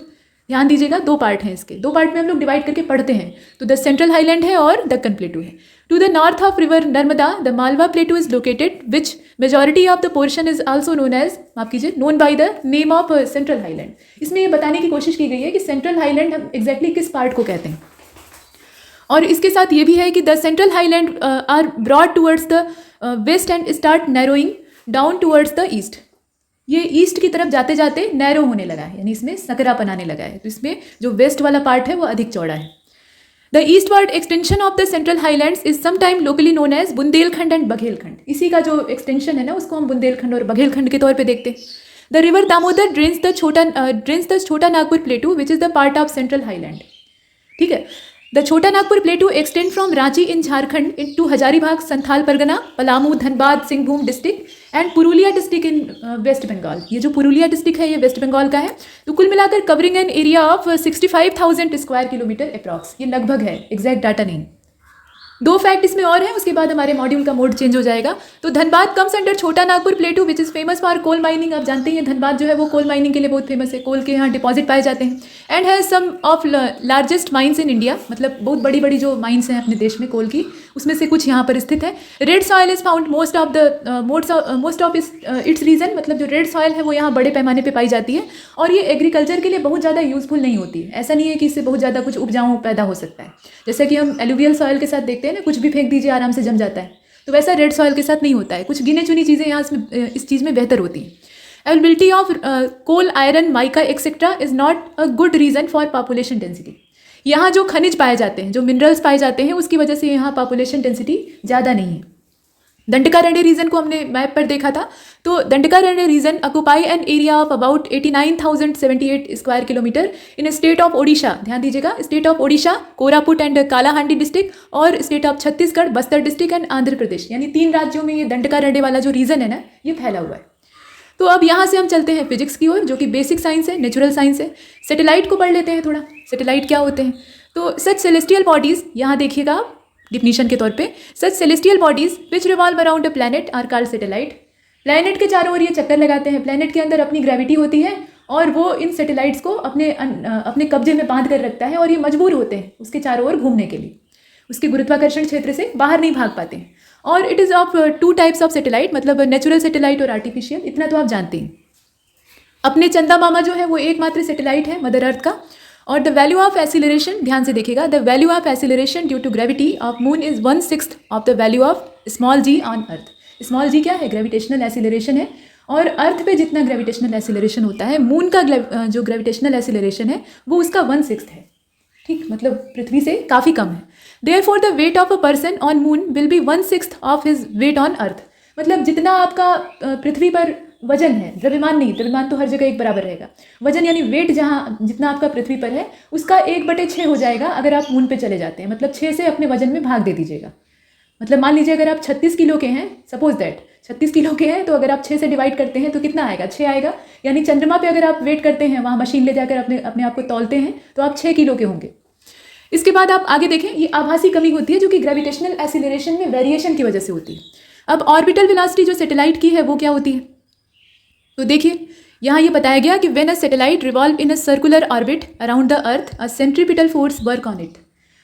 ध्यान दीजिएगा, 2 पार्ट हैं इसके, 2 पार्ट में हम लोग डिवाइड करके पढ़ते हैं। तो द सेंट्रल हाईलैंड है और दक्कन प्लेटू है। To the north of river Narmada the Malwa plateau is located, which majority of the portion is also known as, माफ कीजिए, known by the name of central highland. इसमें ये बताने की कोशिश की गई है कि सेंट्रल हाईलैंड हम एग्जैक्टली किस पार्ट को कहते हैं। और इसके साथ ये भी है कि the central highland are broad towards the west and start narrowing down towards the east. ये ईस्ट की तरफ जाते जाते नैरो होने लगा है, यानी इसमें सकरापन आने लगा है। तो इसमें जो वेस्ट वाला पार्ट है वो अधिक चौड़ा है। The eastward extension of the central highlands is sometime locally known as Bundelkhand and Baghelkhand. इसी का जो एक्सटेंशन है ना, उसको हम बुंदेलखंड और बघेलखंड के तौर पे देखते हैं। The river Damodar drains the Chota Nagpur plateau which is the part of central highland. ठीक है। The Chota Nagpur plateau extend from Ranchi in Jharkhand into Hazaribagh Santhal Pargana, Palamu, Dhanbad, Singhbhum district and Purulia district in West Bengal. ये जो पुरुलिया डिस्ट्रिक्ट है ये वेस्ट बंगाल का है। तो कुल मिलाकर covering N area of 65,000 square kilometre approx. ये लगभग है, एग्जैक्ट डाटा नहीं। 2 फैक्ट इसमें और हैं, उसके बाद हमारे मॉड्यूल का मोड चेंज हो जाएगा। तो Dhanbad comes under Chota Nagpur plateau which is famous for coal mining. आप जानते हैं धनबाद जो है वो कोल माइनिंग के लिए बहुत फेमस है, कोल के यहाँ डिपॉजिट पाए जाते हैं। And has some of largest mines in India, मतलब बहुत बड़ी बड़ी जो माइंस हैं अपने देश में कोल की, उसमें से कुछ यहाँ पर स्थित है। Red soil is found most of its region, मतलब जो रेड सॉयल है वो यहाँ बड़े पैमाने पर पाई जाती है, और ये एग्रीकल्चर के लिए बहुत ज़्यादा यूजफुल नहीं होती है। ऐसा नहीं है कि इससे बहुत ज़्यादा कुछ उपजाऊ पैदा हो सकता है, जैसे कि हम एलुवियल सॉयल के साथ देखते हैं ना, कुछ भी फेंक दीजिए आराम से जम जाता है। तो वैसा रेड सॉयल के साथ नहीं होता है। कुछ गिने चुनी चीज़ें यहाँ इस चीज़ में बेहतर होती हैं। Availability of coal, iron, mica etcetera is not a good reason for population density. यहाँ जो खनिज पाए जाते हैं, जो मिनरल्स पाए जाते हैं, उसकी वजह से यहाँ पॉपुलेशन डेंसिटी ज़्यादा नहीं है। दंडकारण्य रीजन को हमने मैप पर देखा था। तो Dandakaranya region occupy an area of about 89,078 square kilometre in state of Odisha. ध्यान दीजिएगा, state of Odisha, Koraput and Kalahandi district, और state of Chhattisgarh, Bastar district and Andhra Pradesh. यानी 3 राज्यों में ये दंडकारण्य वाला जो रीजन है ना, ये फैला हुआ है। तो अब यहाँ से हम चलते हैं फिजिक्स की ओर, जो कि बेसिक साइंस है, नेचुरल साइंस है। सैटेलाइट को पढ़ लेते हैं थोड़ा। सैटेलाइट क्या होते हैं? तो सच सेलेस्टियल बॉडीज, यहाँ देखिएगा आप डिफिनीशन के तौर पे, such celestial bodies which revolve around a planet are called satellite. Planet के चारों ओर ये चक्कर लगाते हैं। प्लैनेट के अंदर अपनी ग्रेविटी होती है और वो इन सैटेलाइट्स को अपने कब्जे में बांध कर रखता है, और ये मजबूर होते हैं उसके चारों ओर घूमने के लिए। उसके गुरुत्वाकर्षण क्षेत्र से बाहर नहीं भाग पाते हैं। और it is of 2 types of satellite, मतलब नेचुरल सैटेलाइट और आर्टिफिशियल। इतना तो आप जानते हैं। अपने चंदा मामा जो है वो एकमात्र सैटेलाइट है मदर अर्थ का। और द वैल्यू ऑफ एसिलरेशन, ध्यान से देखिएगा, the value of acceleration due to gravity of moon is 1/6 of the value of small g on earth. Small g क्या है? ग्रेविटेशनल एसिलरेशन है। और अर्थ पे जितना ग्रेविटेशनल एसिलरेशन होता है, मून का जो ग्रेविटेशनल एसिलरेशन है वो उसका 1/6 है। ठीक, मतलब पृथ्वी से काफ़ी कम है। Therefore the weight of a person on moon will be 1/6 of his weight on earth. मतलब जितना आपका पृथ्वी पर वजन है, द्रव्यमान नहीं, द्रव्यमान तो हर जगह एक बराबर रहेगा। वजन यानी वेट जहाँ जितना आपका पृथ्वी पर है उसका 1/6 हो जाएगा अगर आप मून पे चले जाते हैं। मतलब 6 से अपने वजन में भाग दे दीजिएगा। मतलब मान लीजिए अगर आप 36 किलो के हैं, सपोज दैट 36 किलो के हैं, तो अगर आप 6 से डिवाइड करते हैं तो कितना आएगा? 6 आएगा। यानी चंद्रमा पे अगर आप वेट करते हैं, वहाँ मशीन ले जाकर अपने आप को तौलते हैं, तो आप 6 किलो के होंगे। इसके बाद आप आगे देखें, ये आभासी कमी होती है जो कि ग्रेविटेशनल एसिलरेशन में वेरिएशन की वजह से होती है। अब ऑर्बिटल वेलोसिटी जो सैटेलाइट की है वो क्या होती है? तो देखिए, यहाँ ये बताया गया कि when a satellite revolve in a circular orbit around the earth, a centripetal force work on it.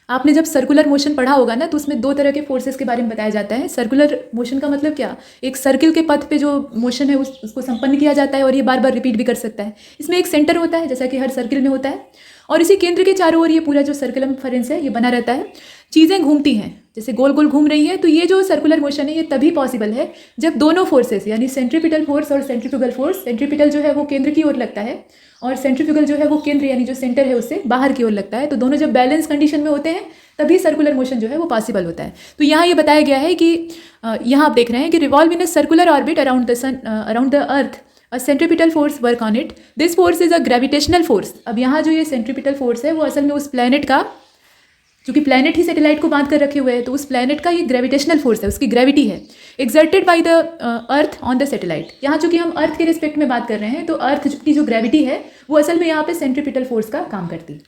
आपने जब सर्कुलर मोशन पढ़ा होगा ना, तो उसमें 2 तरह के फोर्सेस के बारे में बताया जाता है। सर्कुलर मोशन का मतलब क्या, एक सर्किल के पथ पे जो मोशन है उसको संपन्न किया जाता है और ये बार बार रिपीट भी कर सकता है। इसमें एक सेंटर होता है, जैसा कि हर सर्किल में होता है, और इसी केंद्र के चारों ओर ये पूरा जो सर्कमफेरेंस है ये बना रहता है। चीज़ें घूमती हैं, जैसे गोल गोल घूम रही हैं। तो ये जो सर्कुलर मोशन है ये तभी पॉसिबल है जब दोनों फोर्सेस, यानी सेंट्रीपिटल फोर्स और सेंट्रीफ्यूगल फोर्स, सेंट्रीपिटल जो है वो केंद्र की ओर लगता है और सेंट्रीफ्यूगल जो है वो केंद्र यानी जो सेंटर है उससे बाहर की ओर लगता है। तो दोनों जब बैलेंस कंडीशन में होते हैं तभी सर्कुलर मोशन जो है वो पॉसिबल होता है। तो यहाँ ये बताया गया है कि यहाँ आप देख रहे हैं कि revolve in a circular orbit around the sun, around the earth, a centripetal force work on it. This force is a gravitational force. अब यहाँ जो ये सेंट्रीपिटल फोर्स है वो असल में उस प्लैनेट का, क्योंकि प्लैनेट ही सैटेलाइट को बांध कर रखे हुए हैं, तो उस प्लैनेट का ये ग्रेविटेशनल फोर्स है, उसकी ग्रेविटी है, exerted by the earth on the satellite. यहाँ चूंकि हम अर्थ के रिस्पेक्ट में बात कर रहे हैं, तो अर्थ की जो ग्रेविटी है वो असल में यहाँ पे सेंट्रीपिटल फोर्स का काम करती है।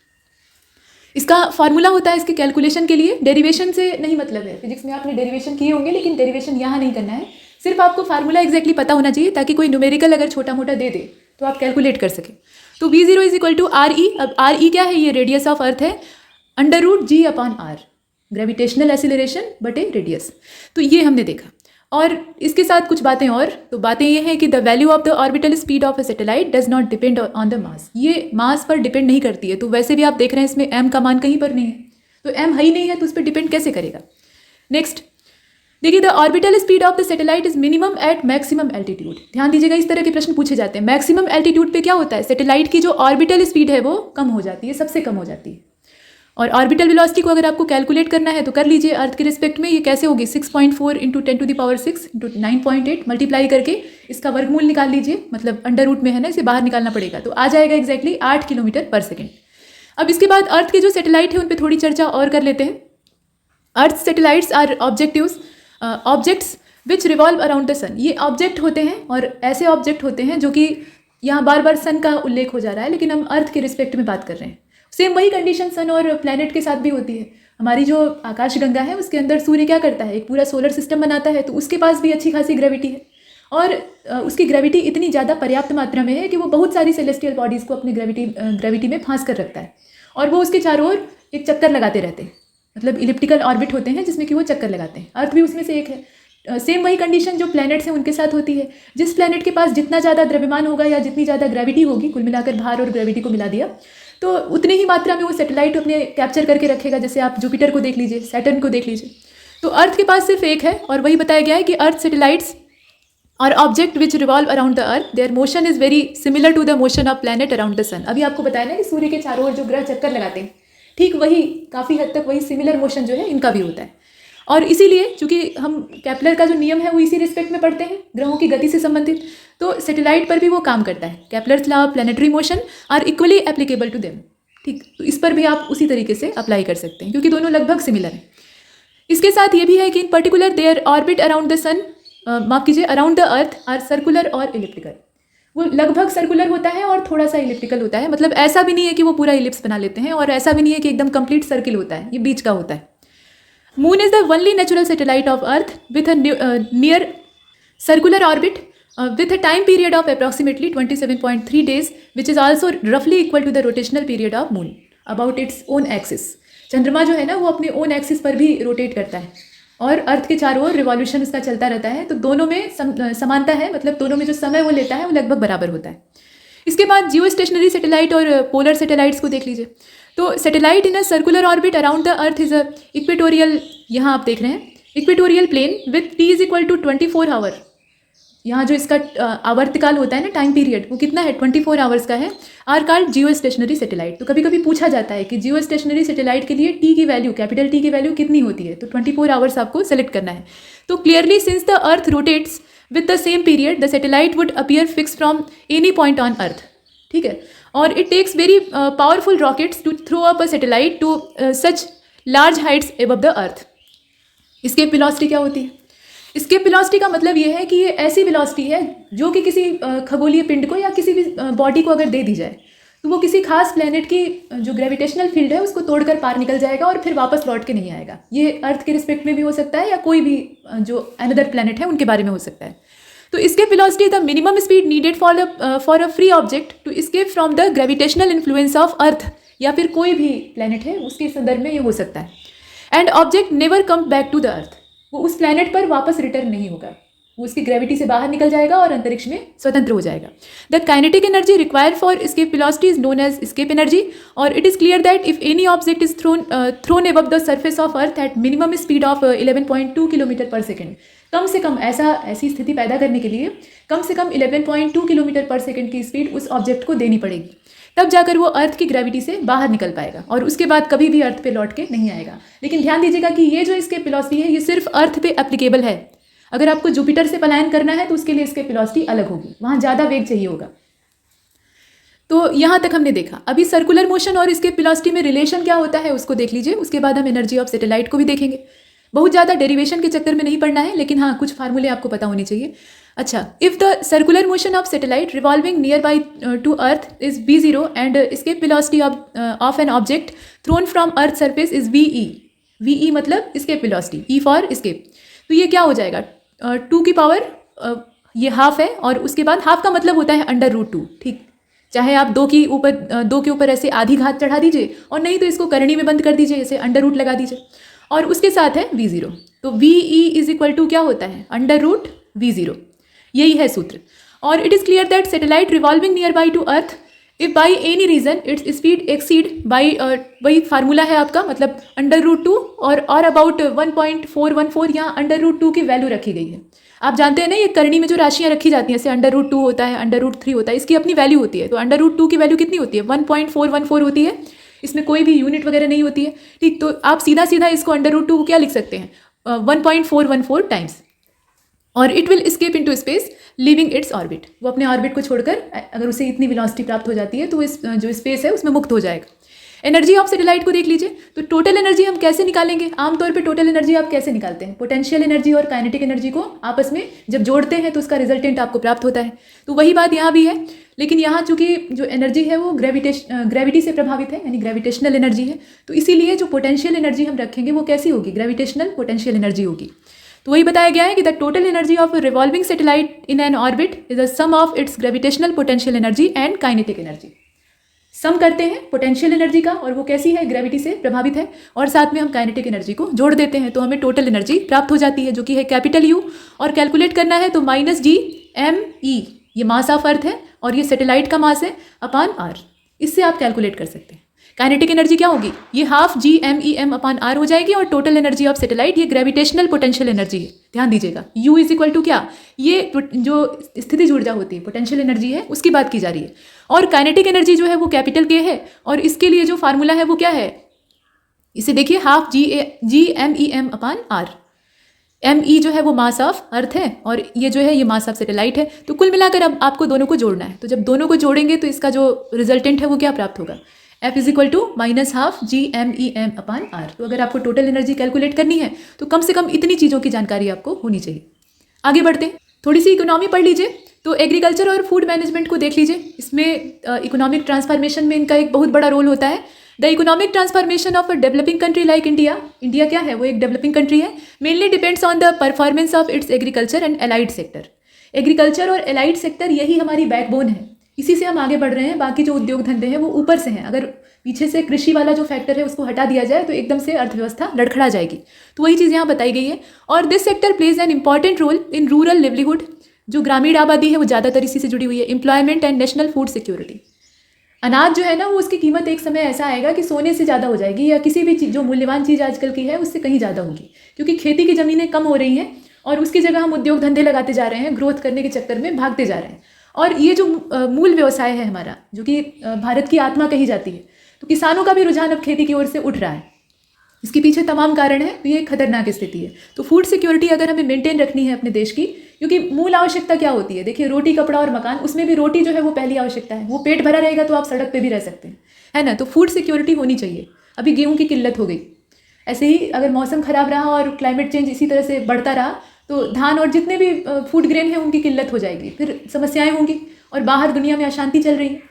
इसका फार्मूला होता है इसके कैलकुलेशन के लिए, डेरिवेशन से नहीं मतलब है। फिजिक्स में आपने डेरिवेशन किए होंगे, लेकिन डेरिवेशन यहाँ नहीं करना है, सिर्फ आपको फार्मूला एग्जैक्टली पता होना चाहिए, ताकि कोई न्यूमेरिकल अगर छोटा मोटा दे दे तो आप कैलकुलेट कर सकें। तो V0 is equal to RE। अब RE क्या है, ये रेडियस ऑफ अर्थ है, √G/r, ग्रेविटेशनल एक्सीलरेशन बटे रेडियस। तो ये हमने देखा, और इसके साथ कुछ बातें और। तो बातें ये हैं कि the value of the orbital speed of a satellite does not depend on the mass. ये मास पर डिपेंड नहीं करती है। तो वैसे भी आप देख रहे हैं इसमें m का मान कहीं पर नहीं है, तो m है ही नहीं है, तो उस पर डिपेंड कैसे करेगा। नेक्स्ट देखिए, the orbital speed of the satellite is minimum at maximum altitude. ध्यान दीजिएगा, इस तरह के प्रश्न पूछे जाते हैं। मैक्सिमम एल्टीट्यूड पे क्या होता है, सैटेलाइट की जो ऑर्बिटल स्पीड है वो कम हो जाती है, सबसे कम हो जाती है। और ऑर्बिटल वेलोसिटी को अगर आपको कैलकुलेट करना है तो कर लीजिए अर्थ के रिस्पेक्ट में। ये कैसे होगी, 6.4 × 10⁶ × 9.8 मल्टीप्लाई करके इसका वर्गमूल निकाल लीजिए, मतलब अंडर रूट में है ना, इसे बाहर निकालना पड़ेगा, तो आ जाएगा एग्जैक्टली 8 km/s। अब इसके बाद अर्थ के जो सैटेलाइट है उन पर थोड़ी चर्चा और कर लेते हैं। Earth satellites are objects which revolve around the sun. ये ऑब्जेक्ट होते हैं, और ऐसे ऑब्जेक्ट होते हैं जो कि यहाँ बार बार सन का उल्लेख हो जा रहा है, लेकिन हम अर्थ के रिस्पेक्ट में बात कर रहे हैं। सेम वही कंडीशन सन और प्लैनेट के साथ भी होती है। हमारी जो आकाशगंगा है उसके अंदर सूर्य क्या करता है, एक पूरा सोलर सिस्टम बनाता है, तो उसके पास भी अच्छी खासी ग्रेविटी है, और उसकी ग्रेविटी इतनी ज़्यादा पर्याप्त मात्रा में है कि वो बहुत सारी सेलेस्टियल बॉडीज़ को अपनी ग्रेविटी में फांस कर रखता है, और वो उसके चारों ओर एक चक्कर लगाते रहते हैं, मतलब इलिप्टिकल ऑर्बिट होते हैं जिसमें कि वो चक्कर लगाते हैं। अर्थ भी उसमें से एक है। सेम वही कंडीशन जो प्लैनेट्स हैं उनके साथ होती है। जिस प्लैनेट के पास जितना ज़्यादा द्रव्यमान होगा या जितनी ज़्यादा ग्रेविटी होगी, कुल मिलाकर भार और ग्रेविटी को मिला दिया, तो उतनी ही मात्रा में वो सैटेलाइट अपने कैप्चर करके रखेगा। जैसे आप जुपिटर को देख लीजिए, सैटर्न को देख लीजिए। तो अर्थ के पास सिर्फ एक है, और वही बताया गया है कि अर्थ सैटेलाइट्स और object which revolve around the earth, their motion is very similar to the motion of planet around the sun. अभी आपको बताया ना कि सूर्य के चारों ओर जो ग्रह चक्कर लगाते हैं, ठीक वही काफ़ी हद तक वही सिमिलर मोशन जो है इनका भी होता है। और इसीलिए चूंकि हम केपलर का जो नियम है वो इसी रिस्पेक्ट में पढ़ते हैं, ग्रहों की गति से संबंधित, तो सैटेलाइट पर भी वो काम करता है। Kepler's law of planetary motion are equally applicable to them. ठीक, तो इस पर भी आप उसी तरीके से अप्लाई कर सकते हैं, क्योंकि दोनों लगभग सिमिलर हैं। इसके साथ ये भी है कि in particular their orbit around the sun, माफ कीजिए, around the earth are circular और इलिप्टिकल। वो लगभग सर्कुलर होता है और थोड़ा सा इलिप्टिकल होता है, मतलब ऐसा भी नहीं है कि वो पूरा इलिप्स बना लेते हैं, और ऐसा भी नहीं है कि एकदम कंप्लीट सर्किल होता है, ये बीच का होता है। Moon is the only natural satellite of earth with a near circular orbit with a time period of approximately 27.3 days, which is also roughly equal to the rotational period of moon about its own axis. चंद्रमा जो है ना वो अपने own axis पर भी rotate करता है, और अर्थ के चारों ओर रिवॉल्यूशन उसका चलता रहता है। तो दोनों में समानता है, मतलब दोनों में जो समय वो लेता है वो लगभग बराबर होता है। इसके बाद जियो स्टेशनरी सैटेलाइट और पोलर सैटेलाइट्स को देख लीजिए। तो satellite in a circular orbit around the earth is a equatorial, यहाँ आप देख रहे हैं equatorial plane with T is equal to 24 hour. यहाँ जो इसका आवर्तकाल होता है ना, टाइम पीरियड, वो कितना है, 24 आवर्स का है। Are called geostationary satellite. तो कभी कभी पूछा जाता है कि जियो स्टेशनरी सैटेलाइट के लिए टी की वैल्यू, कैपिटल टी की वैल्यू कितनी होती है, तो 24 आवर्स आपको सेलेक्ट करना है। तो clearly since the earth rotates with the same period, the satellite would appear fix from any point on earth. ठीक है, और it takes very powerful rockets to throw up a satellite to such large heights above the earth. इसके velocity क्या होती है, इसके velocity का मतलब ये है कि ये ऐसी वेलोसिटी है जो कि किसी खगोलीय पिंड को या किसी भी बॉडी को अगर दे दी जाए तो वो किसी खास प्लैनेट की जो ग्रेविटेशनल फील्ड है उसको तोड़कर पार निकल जाएगा और फिर वापस लौट के नहीं आएगा। ये अर्थ के रिस्पेक्ट में भी हो सकता है या कोई भी जो अनदर प्लैनेट है उनके बारे में हो सकता है। तो इसके velocity the minimum speed needed for a free object to escape from the gravitational influence of earth या फिर कोई भी प्लैनेट है उसके संदर्भ में ये हो सकता है। And object never come back to the earth, वो उस प्लैनेट पर वापस रिटर्न नहीं होगा, वो उसकी ग्रेविटी से बाहर निकल जाएगा और अंतरिक्ष में स्वतंत्र हो जाएगा। The kinetic energy required for escape velocity is known as escape energy, और it is clear that if any object is thrown above the surface of earth at minimum speed of 11.2 kilometre per second, कम से कम ऐसी स्थिति पैदा करने के लिए कम से कम 11.2 किलोमीटर पर सेकेंड की स्पीड उस ऑब्जेक्ट को देनी पड़ेगी, तब जाकर वो अर्थ की ग्रेविटी से बाहर निकल पाएगा और उसके बाद कभी भी अर्थ पे लौट के नहीं आएगा। लेकिन ध्यान दीजिएगा कि ये जो इसके वेलोसिटी है ये सिर्फ अर्थ पे एप्लीकेबल है। अगर आपको जुपिटर से पलायन करना है तो उसके लिए इसके वेलोसिटी अलग होगी, वहाँ ज़्यादा वेग चाहिए होगा। तो यहाँ तक हमने देखा। अभी सर्कुलर मोशन और इसके वेलोसिटी में रिलेशन क्या होता है उसको देख लीजिए, उसके बाद हम एनर्जी ऑफ सैटेलाइट को भी देखेंगे। बहुत ज़्यादा डेरिवेशन के चक्कर में नहीं पढ़ना है, लेकिन हाँ कुछ फार्मूले आपको पता होने चाहिए। अच्छा, if the circular motion of satellite revolving near by to earth is v0 and escape velocity of an object thrown from earth surface is ve मतलब escape velocity, e for escape। तो ये क्या हो जाएगा, 2 की पावर ये half है, और उसके बाद हाफ का मतलब होता है √2, ठीक। चाहे आप 2 के ऊपर ऐसे आधी घात चढ़ा दीजिए, और नहीं तो इसको करनी में बंद कर दीजिए, ऐसे √ लगा दीजिए, और उसके साथ है v0। तो ve इज इक्वल टू क्या होता है, √v0, यही है सूत्र। और it is clear that satellite revolving near by to earth if by any reason its speed exceed by, वही फार्मूला है आपका, मतलब √2 और अबाउट 1.414, यहाँ √2 की वैल्यू रखी गई है। आप जानते हैं ना, ये करनी में जो राशियाँ रखी जाती हैं, जैसे √2 होता है, √3 होता है, इसकी अपनी वैल्यू होती है। तो √2 की वैल्यू कितनी होती है, 1.414 होती है, इसमें कोई भी यूनिट वगैरह नहीं होती है, ठीक। तो आप सीधा सीधा इसको √2 को क्या लिख सकते हैं, 1.414 टाइम्स, और it will escape into space leaving its orbit. वो अपने ऑर्बिट को छोड़कर, अगर उसे इतनी वेलोसिटी प्राप्त हो जाती है तो इस जो स्पेस है उसमें मुक्त हो जाएगा। एनर्जी ऑफ सैटेलाइट को देख लीजिए। तो टोटल एनर्जी हम कैसे निकालेंगे, आमतौर पे टोटल एनर्जी आप कैसे निकालते हैं, पोटेंशियल एनर्जी और काइनेटिक एनर्जी को आपस में जब जोड़ते हैं तो उसका रिजल्टेंट आपको प्राप्त होता है। तो वही बात यहाँ भी है, लेकिन यहाँ चूंकि जो एनर्जी है वो ग्रेविटी से प्रभावित है, यानी ग्रेविटेशनल एनर्जी है, तो इसीलिए जो पोटेंशियल एनर्जी हम रखेंगे वो कैसी होगी, ग्रेविटेशनल पोटेंशियल एनर्जी होगी। तो वही बताया गया है कि the total energy of revolving satellite in an orbit is the sum of its gravitational potential energy and kinetic energy. Sum करते हैं पोटेंशियल एनर्जी का, और वो कैसी है, ग्रेविटी से प्रभावित है, और साथ में हम काइनेटिक एनर्जी को जोड़ देते हैं तो हमें टोटल एनर्जी प्राप्त हो जाती है, जो कि है कैपिटल U। और कैलकुलेट करना है तो -Gme, ये मास ऑफ अर्थ है और ये सैटेलाइट का मास है, अपॉन R, इससे आप कैलकुलेट कर सकते हैं। काइनेटिक एनर्जी क्या होगी, ये हाफ Gmem अपॉन R हो जाएगी, और टोटल एनर्जी ऑफ सैटेलाइट ये ग्रेविटेशनल पोटेंशियल एनर्जी है। ध्यान दीजिएगा, U इज इक्वल टू क्या, ये जो स्थितिज ऊर्जा होती है, पोटेंशियल एनर्जी है, उसकी बात की जा रही है। और काइनेटिक एनर्जी जो है वो कैपिटल K है, और इसके लिए जो फार्मूला है वो क्या है, इसे देखिए, half Gmem upon R। Me जो है वो मास ऑफ अर्थ है, और ये जो है ये मास ऑफ सैटेलाइट है। तो कुल मिलाकर अब आपको दोनों को जोड़ना है, तो जब दोनों को जोड़ेंगे तो इसका जो रिजल्टेंट है वो क्या प्राप्त होगा, F is equal to -half Gmem upon R। तो अगर आपको टोटल एनर्जी कैलकुलेट करनी है तो कम से कम इतनी चीज़ों की जानकारी आपको होनी चाहिए। आगे बढ़ते हैं, थोड़ी सी इकोनॉमी पढ़ लीजिए। तो एग्रीकल्चर और फूड मैनेजमेंट को देख लीजिए, इसमें इकोनॉमिक ट्रांसफॉर्मेशन में इनका एक बहुत बड़ा रोल होता है। The economic transformation of a developing country like India, India क्या है, वो एक डेवलपिंग कंट्री है, mainly depends on the performance of its agriculture and allied sector. Agriculture और एलाइड सेक्टर यही हमारी बैकबोन है, इसी से हम आगे बढ़ रहे हैं। बाकी जो उद्योग धंधे हैं वो ऊपर से हैं, अगर पीछे से कृषि वाला जो फैक्टर है उसको हटा दिया जाए तो एकदम से अर्थव्यवस्था लड़खड़ा जाएगी। तो वही चीज़ यहाँ बताई गई है। और this sector plays an important role in rural livelihood, जो ग्रामीण आबादी है वो ज़्यादातर इसी से जुड़ी हुई है, employment and national food security. अनाज जो है ना वो उसकी कीमत एक समय ऐसा आएगा कि सोने से ज़्यादा हो जाएगी, या किसी भी चीज़ जो मूल्यवान चीज़ आजकल की है उससे कहीं ज़्यादा होगी, क्योंकि खेती की ज़मीनें कम हो रही हैं और उसकी जगह हम उद्योग धंधे लगाते जा रहे हैं, ग्रोथ करने के चक्कर में भागते जा रहे हैं। और ये जो मूल व्यवसाय है हमारा, जो कि भारत की आत्मा कही जाती है, तो किसानों का भी रुझान अब खेती की ओर से उठ रहा है। इसके पीछे तमाम कारण है, तो ये एक खतरनाक स्थिति है। तो फूड सिक्योरिटी अगर हमें मेंटेन रखनी है अपने देश की, क्योंकि मूल आवश्यकता क्या होती है, देखिए रोटी कपड़ा और मकान, उसमें भी रोटी जो है वो पहली आवश्यकता है। वो पेट भरा रहेगा तो आप सड़क पे भी रह सकते हैं, है ना। तो फूड सिक्योरिटी होनी चाहिए। अभी गेहूं की किल्लत हो गई, ऐसे ही अगर मौसम खराब रहा और क्लाइमेट चेंज इसी तरह से बढ़ता रहा तो धान और जितने भी फूड ग्रेन है उनकी किल्लत हो जाएगी, फिर समस्याएं होंगी, और बाहर दुनिया में अशांति चल रही है,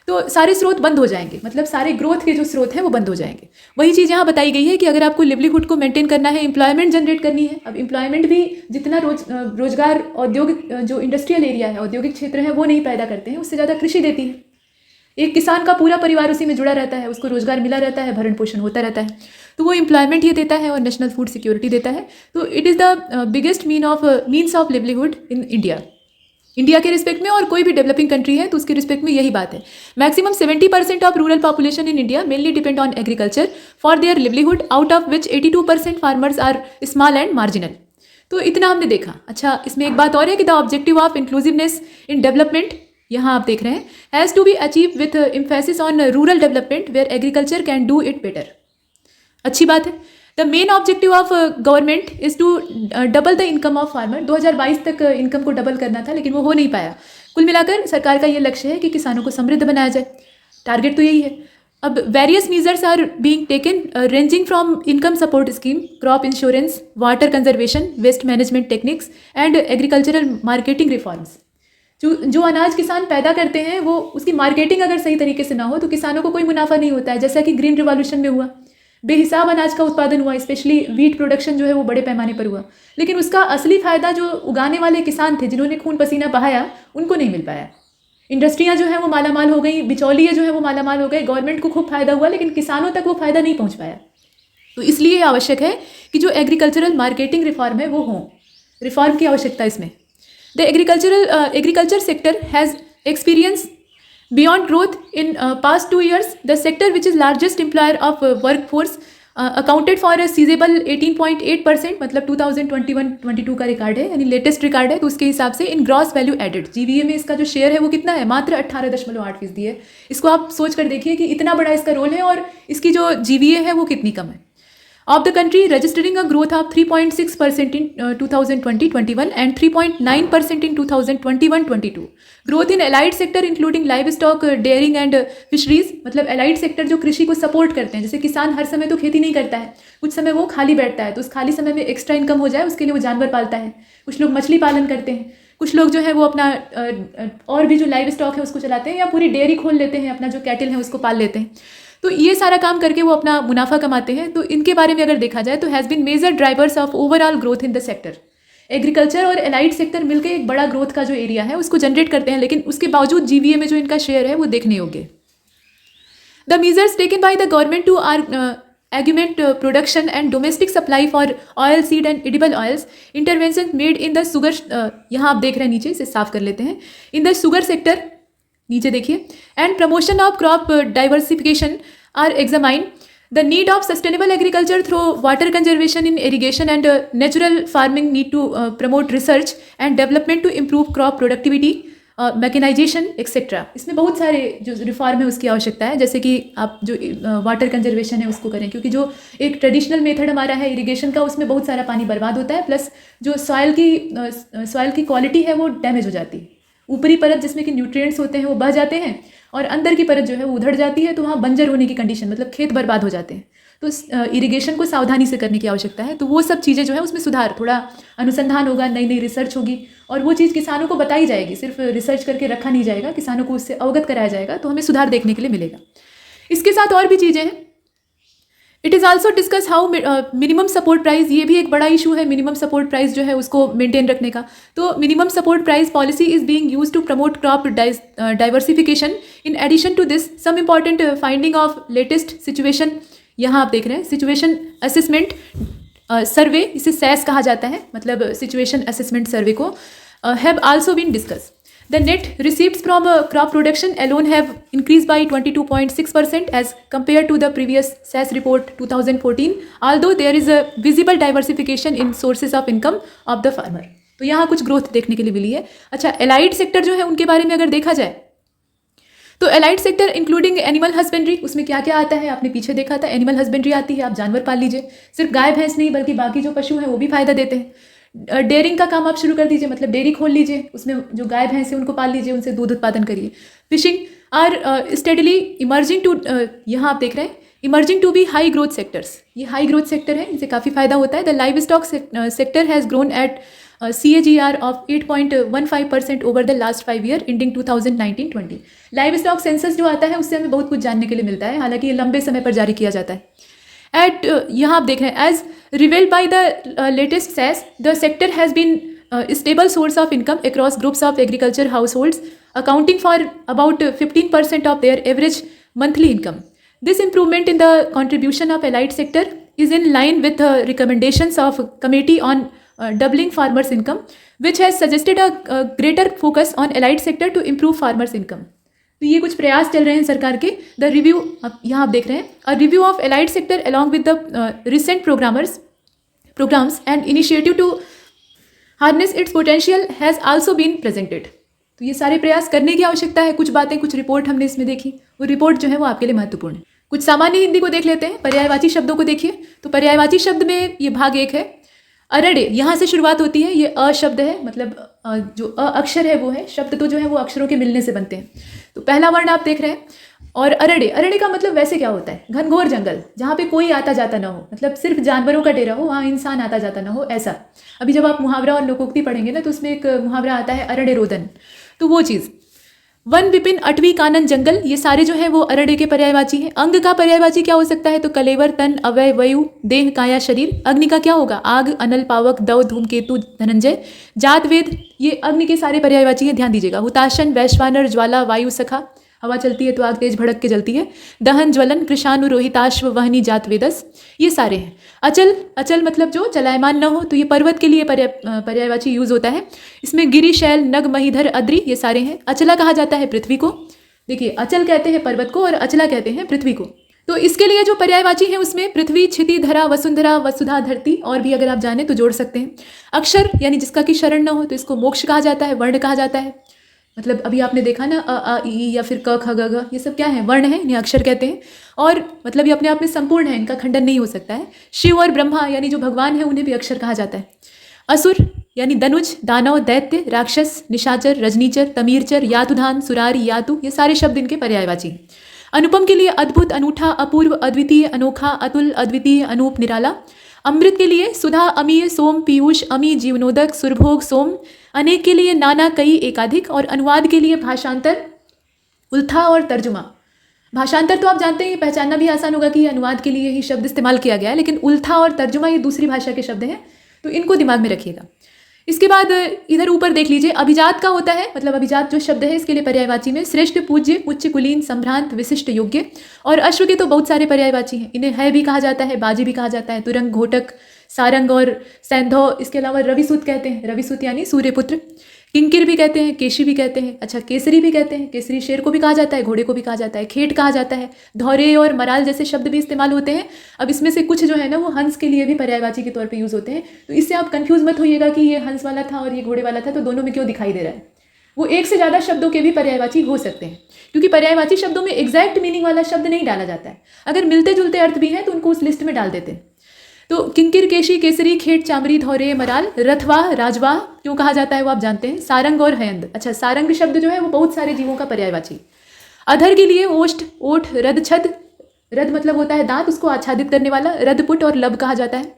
तो सारे स्रोत बंद हो जाएंगे, मतलब सारे ग्रोथ के जो स्रोत हैं वो बंद हो जाएंगे। वही चीज़ यहाँ बताई गई है कि अगर आपको लिवलीहुड को मेंटेन करना है, एम्प्लॉयमेंट जनरेट करनी है। अब एम्प्लॉयमेंट भी जितना रोजगार औद्योगिक जो इंडस्ट्रियल एरिया है, औद्योगिक क्षेत्र है, वो नहीं पैदा करते हैं, उससे ज़्यादा कृषि देती है। एक किसान का पूरा परिवार उसी में जुड़ा रहता है, उसको रोजगार मिला रहता है, भरण पोषण होता रहता है, तो वो एम्प्लॉयमेंट ये देता है और नेशनल फूड सिक्योरिटी देता है। तो it is the biggest means of livelihood in India. India के रिस्पेक्ट में और कोई भी डेवलपिंग कंट्री है तो उसके रिस्पेक्ट में यही बात है। Maximum 70% of rural population in India mainly depend on agriculture for their livelihood, out of which 82% farmers are small and marginal. तो इतना हमने देखा। अच्छा, इसमें एक बात और है कि the objective of inclusiveness in development, यहाँ आप देख रहे हैं, has to be achieve with emphasis on rural development where agriculture can do it better. अच्छी बात है। The main objective of government is to double the income of farmer. 2022 तक income को डबल करना था लेकिन वो हो नहीं पाया। कुल मिलाकर सरकार का ये लक्ष्य है कि किसानों को समृद्ध बनाया जाए। टारगेट तो यही है। अब various measures are being taken ranging from income support scheme, crop insurance, water conservation, waste management techniques and agricultural marketing reforms. जो अनाज किसान पैदा करते हैं वो उसकी मार्केटिंग अगर सही तरीके से ना हो तो किसानों को कोई मुनाफा नहीं होता है, जैसा कि ग्रीन रिवॉल्यूशन में हुआ। बेहिसाब अनाज का उत्पादन हुआ, स्पेशली व्हीट प्रोडक्शन जो है वो बड़े पैमाने पर हुआ, लेकिन उसका असली फ़ायदा जो उगाने वाले किसान थे जिन्होंने खून पसीना बहाया उनको नहीं मिल पाया। इंडस्ट्रियाँ जो हैं वो मालामाल हो गई, बिचौलिए जो है वो मालामाल हो गए, गवर्नमेंट को खूब फायदा हुआ लेकिन किसानों तक वो फ़ायदा नहीं पहुँच पाया। तो इसलिए आवश्यक है कि जो एग्रीकल्चरल मार्केटिंग रिफॉर्म है वो हो, रिफॉर्म की आवश्यकता इसमें। The agriculture sector has experience beyond growth in past 2 years. The sector, which is largest employer of workforce, accounted for a sizable 18.8%, मतलब 2021-22 का रिकॉर्ड है, यानी लेटेस्ट रिकॉर्ड है। तो उसके हिसाब से in gross value added GVA में इसका जो शेयर है वो कितना है, मात्र 18.8% है। इसको आप सोच कर देखिए कि इतना बड़ा इसका रोल है और इसकी जो GVA है वो कितनी कम है। Of the country registering a growth of 3.6% in 2020-21 and 3.9% in 2021-22. Growth in allied sector including livestock, dairying and fisheries, मतलब allied sector जो कृषि को सपोर्ट करते हैं, जैसे किसान हर समय तो खेती नहीं करता है, कुछ समय वो खाली बैठता है, तो उस खाली समय में एक्स्ट्रा इनकम हो जाए उसके लिए वो जानवर पालता है। कुछ लोग मछली पालन करते हैं, कुछ लोग जो है वो अपना और भी जो लाइव स्टॉक है उसको चलाते हैं, या पूरी डेयरी खोल लेते हैं, अपना जो कैटल है उसको पाल लेते हैं। तो ये सारा काम करके वो अपना मुनाफा कमाते हैं। तो इनके बारे में अगर देखा जाए तो has been major drivers of overall growth in the sector. Agriculture और एलाइड सेक्टर मिलकर एक बड़ा ग्रोथ का जो एरिया है उसको जनरेट करते हैं, लेकिन उसके बावजूद GVA में जो इनका शेयर है वो देखने योग्य। The measures taken by the government to augment production and domestic supply for oil seed and edible oils, intervention made in the sugar, यहाँ आप देख रहे हैं नीचे, इसे साफ कर लेते हैं, in the sugar sector, नीचे देखिए, and promotion of crop diversification are examined. The need of sustainable agriculture through water conservation in irrigation and natural farming need to promote research and development to improve crop productivity, mechanisation etcetera. इसमें बहुत सारे जो reform है उसकी आवश्यकता है, जैसे कि आप जो वाटर कंजर्वेशन है उसको करें, क्योंकि जो एक ट्रेडिशनल मेथड हमारा है इरिगेशन का उसमें बहुत सारा पानी बर्बाद होता है, प्लस जो सॉइल की क्वालिटी है वो डैमेज हो जाती है। ऊपरी परत जिसमें कि न्यूट्रिएंट्स होते हैं वो बह जाते हैं और अंदर की परत जो है वो उधड़ जाती है, तो वहाँ बंजर होने की कंडीशन, मतलब खेत बर्बाद हो जाते हैं। तो इरिगेशन को सावधानी से करने की आवश्यकता है। तो वो सब चीज़ें जो है उसमें सुधार, थोड़ा अनुसंधान होगा, नई नई रिसर्च होगी और वो चीज़ किसानों को बताई जाएगी, सिर्फ रिसर्च करके रखा नहीं जाएगा, किसानों को उससे अवगत कराया जाएगा, तो हमें सुधार देखने के लिए मिलेगा। इसके साथ और भी चीज़ें हैं। It is also discuss how minimum support price, ये भी एक बड़ा इशू है, मिनिमम सपोर्ट प्राइस जो है उसको मेंटेन रखने का। तो minimum support price policy is being use to promote crop diversification. In addition to this some important finding of latest situation, यहाँ आप देख रहे हैं, सिचुएशन असेसमेंट सर्वे, इसे सैस कहा जाता है, मतलब सिचुएशन असेसमेंट सर्वे को, have also been discuss. The net receipts from crop production alone have increased by 22.6% as compared to the previous SAS report 2014, although there is a visible diversification in sources of income of the farmer. तो यहाँ कुछ growth देखने के लिए मिली है। अच्छा, allied sector जो है उनके बारे में अगर देखा जाए तो allied sector including animal husbandry, उसमें क्या क्या आता है आपने पीछे देखा था, एनिमल हस्बेंड्री आती है, आप जानवर पाल लीजिए, सिर्फ गाय भैंस नहीं बल्कि बाकी जो पशु हैं वो भी फायदा देते हैं। डेयरिंग का काम आप शुरू कर दीजिए, मतलब डेयरी खोल लीजिए, उसमें जो गाय भैंस है उनको पाल लीजिए, उनसे दूध उत्पादन करिए। Fishing are steadily emerging to, यहाँ आप देख रहे हैं, emerging to be high growth sectors, ये हाई ग्रोथ सेक्टर है, इनसे काफ़ी फायदा होता है। The livestock sector has grown at CAGR of 8.15% over the last 5 year ending 2019-20। Livestock census जो आता है उससे हमें बहुत कुछ जानने के लिए मिलता है, हालांकि ये लंबे समय पर जारी किया जाता है। यहाँ आप देख रहे हैं, as revealed by the latest SAS, the sector has been stable source of income across groups of agriculture households accounting for about 15% of their average monthly income. This improvement in the contribution of allied sector is in line with the recommendations of Committee on Doubling Farmers' Income, which has suggested a greater focus on allied sector to improve farmers' income. तो ये कुछ प्रयास चल रहे हैं सरकार के. The review यहाँ आप देख रहे हैं, a review of allied sector along with the recent programmes and initiative to harness its potential has also been presented. तो ये सारे प्रयास करने की आवश्यकता है. कुछ बातें, कुछ रिपोर्ट हमने इसमें देखी. वो रिपोर्ट जो है वो आपके लिए महत्वपूर्ण है. कुछ सामान्य हिंदी को देख लेते हैं. पर्यायवाची शब्दों को देखिए. तो पर्यायवाची शब्द में ये भाग 1 है. अरडे, यहाँ से शुरुआत होती है. ये अ शब्द है, मतलब जो अ अक्षर है वो है. शब्द तो जो है वो अक्षरों के मिलने से बनते हैं. तो पहला वर्ण आप देख रहे हैं. और अरडे, अरडे का मतलब वैसे क्या होता है? घनघोर जंगल, जहाँ पे कोई आता जाता ना हो, मतलब सिर्फ जानवरों का डेरा हो, वहाँ इंसान आता जाता ना हो, ऐसा. अभी जब आप मुहावरा और लोकोक्ति पढ़ेंगे ना, तो उसमें एक मुहावरा आता है अरडे रोदन. तो वो चीज़. वन विपिन अटवी कानन जंगल, ये सारे जो हैं वो अरडे के पर्यायवाची हैं. अंग का पर्यायवाची क्या हो सकता है? तो कलेवर, तन, अवय, वायु, देह, काया, शरीर. अग्नि का क्या होगा? आग, अनल, पावक, दव, धूमकेतु, धनंजय. जात, वेद, ये अग्नि के सारे पर्यायवाची हैं, ध्यान दीजिएगा. हुताशन, वैश्वानर, ज्वाला, वायु, सखा, हवा चलती है तो आग तेज भड़क के जलती है. दहन, ज्वलन, कृषाणु, रोहिताश्व, वहनी, जात, वेदस, ये सारे हैं. अचल, अचल मतलब जो चलायमान न हो, तो ये पर्वत के लिए पर्यायवाची यूज होता है. इसमें गिरि, शैल, नग, महीधर, अद्रि, ये सारे हैं. अचला कहा जाता है पृथ्वी को. देखिए, अचल कहते हैं पर्वत को और अचला कहते हैं पृथ्वी को. तो इसके लिए जो पर्यायवाची है उसमें पृथ्वी, क्षिति, धरा, वसुंधरा, वसुधा, धरती, और भी अगर आप जाने तो जोड़ सकते हैं. अक्षर यानी जिसका कि शरण न हो, तो इसको मोक्ष कहा जाता है, वर्ण कहा जाता है. मतलब अभी आपने देखा ना, अ आ ई या फिर क ख ग घ, ये सब क्या है? वर्ण है, इन्हें अक्षर कहते हैं. और मतलब ये अपने आप में संपूर्ण है, इनका खंडन नहीं हो सकता है. शिव और ब्रह्मा यानी जो भगवान है, उन्हें भी अक्षर कहा जाता है. असुर यानी दनुज, दानव, दैत्य, राक्षस, निशाचर, रजनीचर, तमीरचर, यातुधान, सुरारी, यातु, ये सारे शब्द इनके पर्यायवाची. अनुपम के लिए अद्भुत, अनूठा, अपूर्व, अद्वितीय, अनोखा, अतुल, अद्वितीय, अनूप, निराला. अमृत के लिए सुधा, अमीय, सोम, पीयूष, अमी, जीवनोदक, सुरभोग, सोम. अनेक के लिए नाना, कई, एकाधिक. और अनुवाद के लिए भाषांतर, उल्था और तर्जुमा. भाषांतर तो आप जानते हैं, ये पहचानना भी आसान होगा कि ये अनुवाद के लिए ही शब्द इस्तेमाल किया गया है. लेकिन उल्था और तर्जुमा ये दूसरी भाषा के शब्द हैं, तो इनको दिमाग में रखिएगा. इसके बाद इधर ऊपर देख लीजिए, अभिजात का होता है, मतलब अभिजात जो शब्द है इसके लिए पर्यायवाची में श्रेष्ठ, पूज्य, उच्च, कुलीन, संभ्रांत, विशिष्ट, योग्य. और अश्व के तो बहुत सारे पर्यायवाची हैं. इन्हें है भी कहा जाता है, बाजी भी कहा जाता है, तुरंग, घोटक, सारंग और सैंधो. इसके अलावा रविसुत कहते हैं, रविसुत यानी सूर्यपुत्र. किंकिर भी कहते हैं, केशी भी कहते हैं. अच्छा, केसरी भी कहते हैं. केसरी शेर को भी कहा जाता है, घोड़े को भी कहा जाता है, खेट कहा जाता है. धौरे और मराल जैसे शब्द भी इस्तेमाल होते हैं. अब इसमें से कुछ जो है ना वो हंस के लिए भी पर्यायवाची के तौर पे यूज़ होते हैं. तो इससे आप कंफ्यूज मत होइएगा कि ये हंस वाला था और ये घोड़े वाला था, तो दोनों में क्यों दिखाई दे रहा है. वो एक से ज़्यादा शब्दों के भी पर्यायवाची हो सकते हैं, क्योंकि पर्यायवाची शब्दों में एग्जैक्ट मीनिंग वाला शब्द नहीं डाला जाता है. अगर मिलते जुलते अर्थ भी हैं तो उनको उस लिस्ट में डाल देते हैं. तो किंकिर, केशी, केसरी, खेट, चामरी, धौरे, मराल. रथवाह, राजवाह क्यों कहा जाता है वो आप जानते हैं. सारंग और हयंद. अच्छा, सारंग शब्द जो है वो बहुत सारे जीवों का पर्यायवाची. अधर के लिए ओष्ठ, ओठ, रद, छद. रद मतलब होता है दांत, उसको आच्छादित करने वाला. रदपुट और लब कहा जाता है.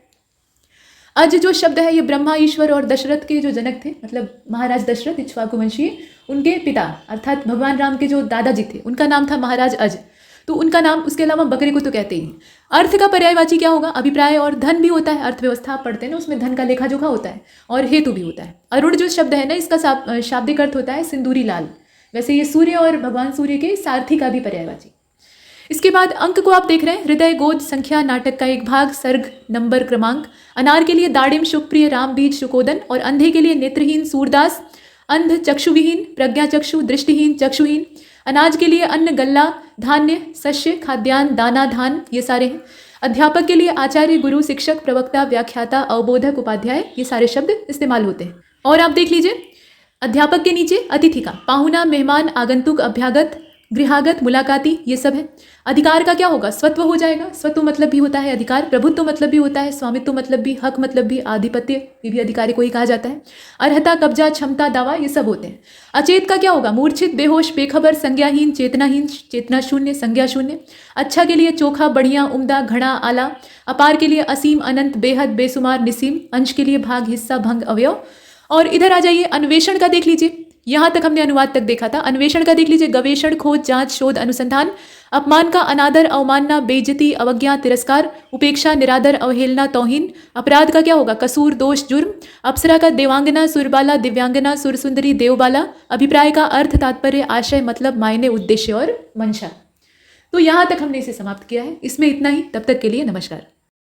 अज जो शब्द है ये ब्रह्मा, ईश्वर और दशरथ के जो जनक थे, मतलब महाराज दशरथ इक्ष्वाकु वंशीय, उनके पिता अर्थात भगवान राम के जो दादाजी थे, उनका नाम था महाराज अज. तो उनका नाम, उसके अलावा बकरे को तो कहते ही. अर्थ का पर्यायवाची क्या होगा? अभिप्राय. और धन भी होता है, अर्थव्यवस्था आप पढ़ते हैं ना, उसमें धन का लेखा जोखा होता है. और हेतु भी होता है. अरुण जो शब्द है ना, इसका शाब्दिक अर्थ होता है सिंदूरी लाल. वैसे ये सूर्य और भगवान सूर्य के सारथी का भी पर्यायवाची. इसके बाद अंक को आप देख रहे हैं, हृदय, गोद, संख्या, नाटक का एक भाग, सर्ग, नंबर, क्रमांक. अनार के लिए दाड़िम, शुकप्रिय, राम, बीज, शुकोदन. और अंधे के लिए नेत्रहीन, सूरदास. अंध, चक्षुविहीन, प्रज्ञा चक्षु, दृष्टिहीन, चक्षुहीन. अनाज के लिए अन्न, गल्ला, धान्य, शस्य, खाद्यान्न, दाना, धान, ये सारे हैं. अध्यापक के लिए आचार्य, गुरु, शिक्षक, प्रवक्ता, व्याख्याता, अवबोधक, उपाध्याय, ये सारे शब्द इस्तेमाल होते हैं. और आप देख लीजिए, अध्यापक के नीचे अतिथि का, पाहुना, मेहमान, आगंतुक, अभ्यागत, गृहागत, मुलाकाती, ये सब है. अधिकार का क्या होगा? स्वत्व हो जाएगा. स्वत्व मतलब भी होता है अधिकार, प्रभुत्व मतलब भी होता है, स्वामित्व मतलब भी, हक मतलब भी, आधिपत्य, ये भी अधिकारी को ही कहा जाता है. अर्हता, कब्जा, क्षमता, दावा, ये सब होते हैं. अचेत का क्या होगा? मूर्छित, बेहोश, बेखबर, संज्ञाहीन, चेतनाहीन, चेतना शून्य, संज्ञा शून्य. अच्छा के लिए चोखा, बढ़िया, उम्दा, घड़ा, आला. अपार के लिए असीम, अनंत, बेहद, बेसुमार, निसीम. अंश के लिए भाग, हिस्सा, भंग, अवयव. और इधर आ जाइए, अन्वेषण का देख लीजिए. यहाँ तक हमने अनुवाद तक देखा था। अन्वेषण का देख लीजिए, गवेषण, खोज, जांच, शोध, अनुसंधान। अपमान का अनादर, अवमानना, बेइज्जती, अवज्ञा, तिरस्कार। उपेक्षा, निरादर, अवहेलना, तौहीन। अपराध का क्या होगा? कसूर, दोष, जुर्म। अप्सरा का देवांगना, सुरबाला, दिव्यांगना, सुरसुंदरी, देवबाला। अभिप्राय का अर्थ, तात्पर्य, आशय, मतलब, मायने, उद्देश्य और मंशा। तो यहाँ तक हमने इसे समाप्त किया है। इसमें इतना ही। तब तक के लिए नमस्कार।